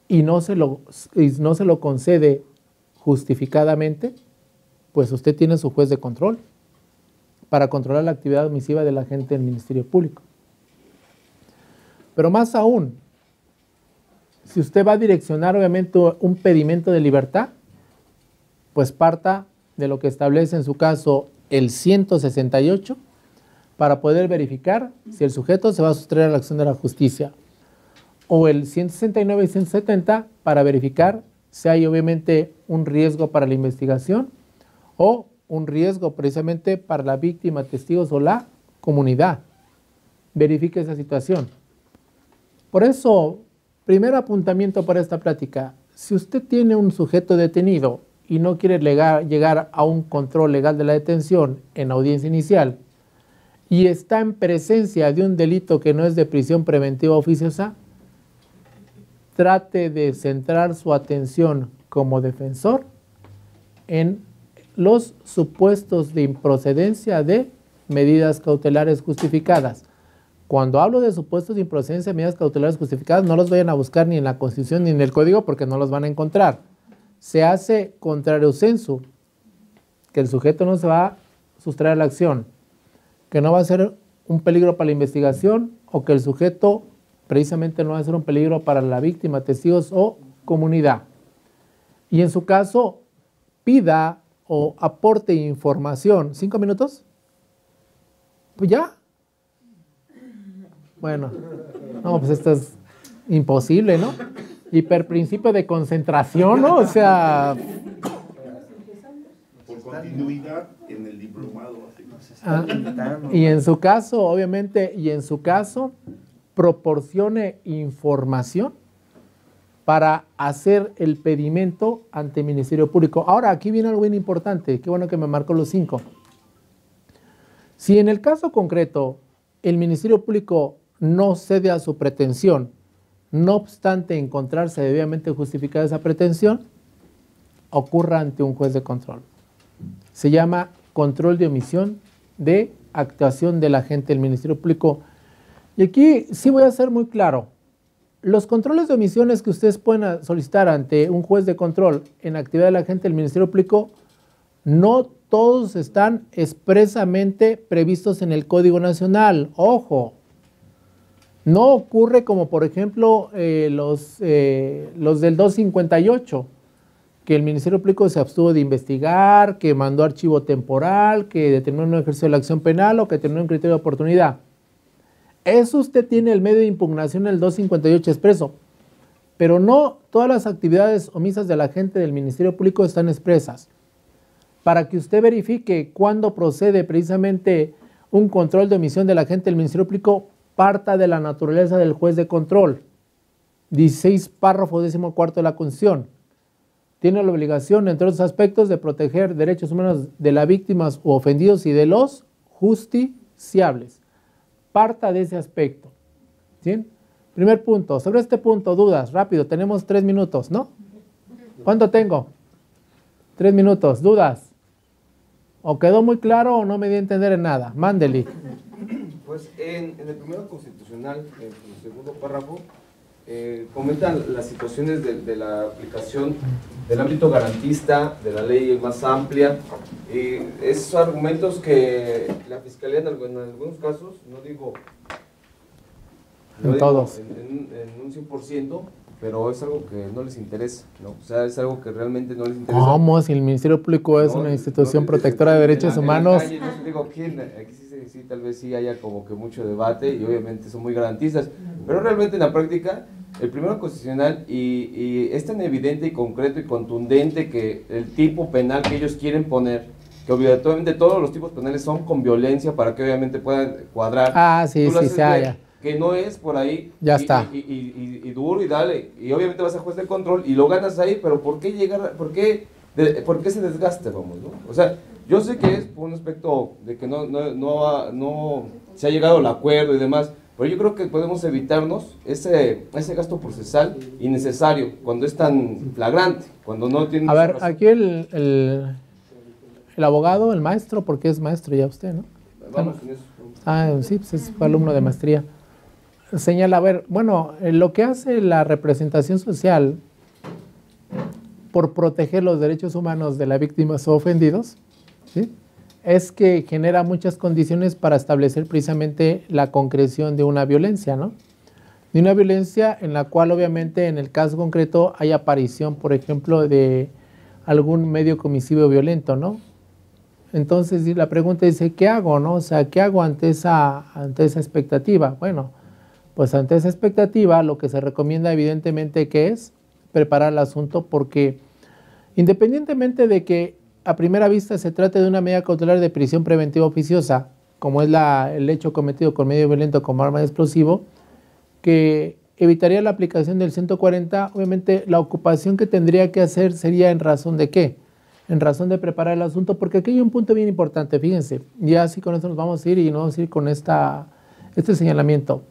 [SPEAKER 1] y no se lo concede justificadamente, pues usted tiene su juez de control para controlar la actividad omisiva de la gente del Ministerio Público. Pero más aún, si usted va a direccionar obviamente un pedimento de libertad, pues parta de lo que establece en su caso el 168 para poder verificar si el sujeto se va a sustraer a la acción de la justicia, o el 169 y 170 para verificar si hay obviamente un riesgo para la investigación o un riesgo precisamente para la víctima, testigos o la comunidad. Verifique esa situación. Por eso, primer apuntamiento para esta plática, si usted tiene un sujeto detenido y no quiere llegar a un control legal de la detención en audiencia inicial y está en presencia de un delito que no es de prisión preventiva oficiosa, trate de centrar su atención como defensor en los supuestos de improcedencia de medidas cautelares justificadas. Cuando hablo de supuestos de improcedencia de medidas cautelares justificadas, no los vayan a buscar ni en la Constitución ni en el Código porque no los van a encontrar. Se hace contrario sensu, que el sujeto no se va a sustraer a la acción, que no va a ser un peligro para la investigación o que el sujeto precisamente no va a ser un peligro para la víctima, testigos o comunidad. Y en su caso, pida o aporte información. ¿5 minutos? Pues ya. Bueno, no, pues esto es imposible, ¿no? Hiperprincipio de concentración, ¿no? O sea...
[SPEAKER 2] Por continuidad en el diplomado.
[SPEAKER 1] Y en su caso, obviamente, proporcione información para hacer el pedimento ante el Ministerio Público. Ahora, aquí viene algo bien importante. Qué bueno que me marcó los 5. Si en el caso concreto el Ministerio Público no cede a su pretensión, no obstante encontrarse debidamente justificada esa pretensión, ocurra ante un juez de control. Se llama control de omisión de actuación del agente del Ministerio Público. Y aquí sí voy a ser muy claro. Los controles de omisiones que ustedes pueden solicitar ante un juez de control en actividad del agente del Ministerio Público, no todos están expresamente previstos en el Código Nacional. Ojo, no ocurre como por ejemplo los del 258, que el Ministerio Público se abstuvo de investigar, que mandó archivo temporal, que determinó un ejercicio de la acción penal o que determinó un criterio de oportunidad. Eso usted tiene el medio de impugnación en el 258 expreso, pero no todas las actividades omisas del agente del Ministerio Público están expresas. Para que usted verifique cuándo procede precisamente un control de omisión del agente del Ministerio Público, parta de la naturaleza del juez de control. 16 párrafo 14 de la Constitución. Tiene la obligación, entre otros aspectos, de proteger derechos humanos de las víctimas u ofendidos y de los justiciables. Parta de ese aspecto. ¿Sí? Primer punto. Sobre este punto, dudas, rápido, tenemos 3 minutos, ¿no? ¿Cuánto tengo? 3 minutos, dudas. ¿O quedó muy claro o no me di a entender en nada? Mándele.
[SPEAKER 5] Pues en el primero constitucional, en su segundo párrafo, comentan las situaciones de la aplicación del ámbito garantista, de la ley más amplia, y esos argumentos que la Fiscalía en algunos casos, no digo
[SPEAKER 1] todos,
[SPEAKER 5] en un 100%, pero es algo que no les interesa, ¿no? O sea, es algo que realmente no les interesa.
[SPEAKER 1] ¿Cómo? Si el Ministerio Público es una institución protectora de derechos humanos.
[SPEAKER 5] En la calle, digo, aquí sí, tal vez sí haya como que mucho debate y obviamente son muy garantistas, pero realmente en la práctica, el primero constitucional y es tan evidente y concreto y contundente que el tipo penal que ellos quieren poner, que obligatoriamente todos los tipos penales son con violencia para que obviamente puedan cuadrar.
[SPEAKER 1] Ah, sí, sí, se haya.
[SPEAKER 5] Que no es por ahí.
[SPEAKER 1] Ya está.
[SPEAKER 5] Y duro y dale. Y obviamente vas a juez de control y lo ganas ahí, pero ¿por qué llegar? ¿Por qué se desgaste, vamos, no? O sea, yo sé que es por un aspecto de que no se ha llegado al acuerdo y demás, pero yo creo que podemos evitarnos ese gasto procesal innecesario cuando es tan flagrante, cuando no tiene...
[SPEAKER 1] A ver, aquí el abogado, el maestro, porque es maestro ya usted, ¿no?
[SPEAKER 5] Vamos en eso.
[SPEAKER 1] Ah, sí, pues es alumno de maestría. Señala, a ver, bueno, lo que hace la representación social por proteger los derechos humanos de las víctimas o ofendidos, ¿sí?, es que genera muchas condiciones para establecer precisamente la concreción de una violencia, ¿no? De una violencia en la cual obviamente en el caso concreto hay aparición, por ejemplo, de algún medio comisivo violento, ¿no? Entonces la pregunta dice, ¿qué hago, no? O sea, ¿qué hago ante esa expectativa? Bueno, pues ante esa expectativa lo que se recomienda evidentemente que es preparar el asunto, porque independientemente de que a primera vista se trate de una medida cautelar de prisión preventiva oficiosa, como es el hecho cometido con medio violento como arma de explosivo, que evitaría la aplicación del 140, obviamente la ocupación que tendría que hacer sería en razón de ¿qué? En razón de preparar el asunto, porque aquí hay un punto bien importante, fíjense, ya así con esto nos vamos a ir y nos vamos a ir con este señalamiento.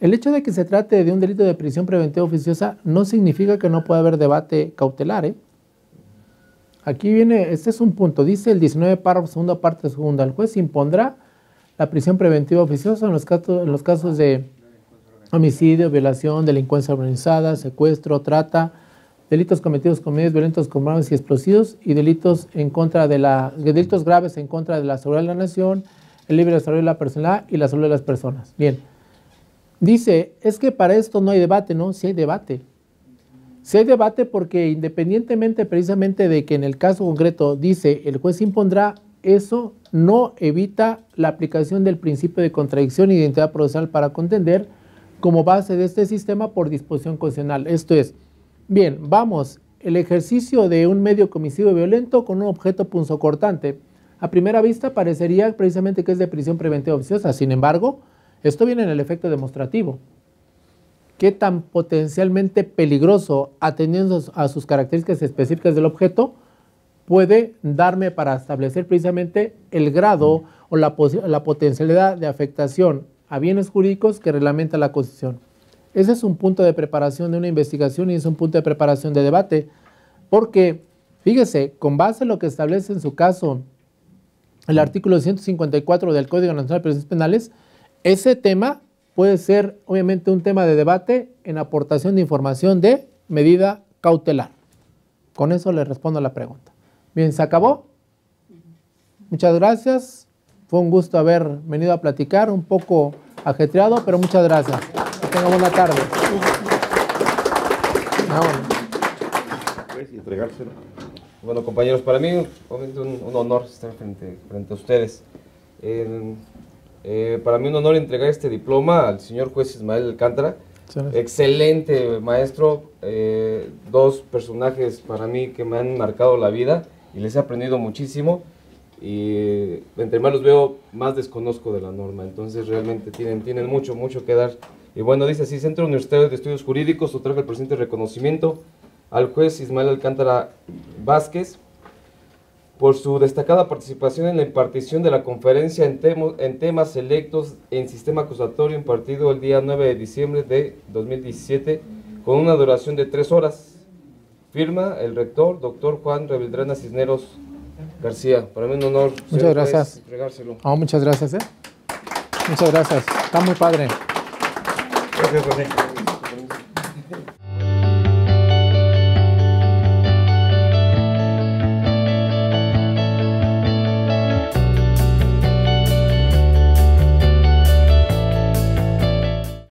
[SPEAKER 1] El hecho de que se trate de un delito de prisión preventiva oficiosa no significa que no pueda haber debate cautelar, ¿eh? Aquí viene, este es un punto, dice el 19 párrafo, segunda parte segunda, el juez impondrá la prisión preventiva oficiosa en los casos de homicidio, violación, delincuencia organizada, secuestro, trata, delitos cometidos con medios violentos como armas y explosivos y delitos delitos graves en contra de la seguridad de la nación, el libre desarrollo de la personalidad y la salud de las personas. Bien, dice, es que para esto no hay debate, ¿no? Sí hay debate. Sí hay debate porque independientemente precisamente de que en el caso concreto dice el juez impondrá, eso no evita la aplicación del principio de contradicción e identidad procesal para contender como base de este sistema por disposición constitucional. Esto es, bien, vamos, el ejercicio de un medio comisivo violento con un objeto punzocortante. A primera vista parecería precisamente que es de prisión preventiva oficiosa, sin embargo, esto viene en el efecto demostrativo. ¿Qué tan potencialmente peligroso, atendiendo a sus características específicas del objeto, puede darme para establecer precisamente el grado o la potencialidad de afectación a bienes jurídicos que reglamenta la Constitución? Ese es un punto de preparación de una investigación y es un punto de preparación de debate, porque, fíjese, con base en lo que establece en su caso el artículo 154 del Código Nacional de Procedimientos Penales, ese tema puede ser obviamente un tema de debate en aportación de información de medida cautelar. Con eso le respondo a la pregunta. Bien, ¿se acabó? Muchas gracias. Fue un gusto haber venido a platicar, un poco ajetreado, pero muchas gracias. Que tengan buena tarde.
[SPEAKER 2] Pues, y entregárselo.
[SPEAKER 5] Bueno, compañeros, para mí obviamente un honor estar frente a ustedes. Para mí un honor entregar este diploma al señor juez Ismael Alcántara. Excelente maestro, dos personajes para mí que me han marcado la vida y les he aprendido muchísimo, y entre más los veo más desconozco de la norma, entonces realmente tienen mucho que dar. Y bueno, dice así: Centro Universitario de Estudios Jurídicos otorga el presente reconocimiento al juez Ismael Alcántara Vázquez por su destacada participación en la impartición de la conferencia en temas selectos en sistema acusatorio impartido el día 9 de diciembre de 2017 con una duración de 3 horas. Firma el rector, doctor Juan Reveldrana Cisneros García. Para mí un honor.
[SPEAKER 1] Muchas gracias.
[SPEAKER 5] Entregárselo.
[SPEAKER 1] Muchas gracias. Muchas gracias. Está muy padre.
[SPEAKER 2] Gracias, René.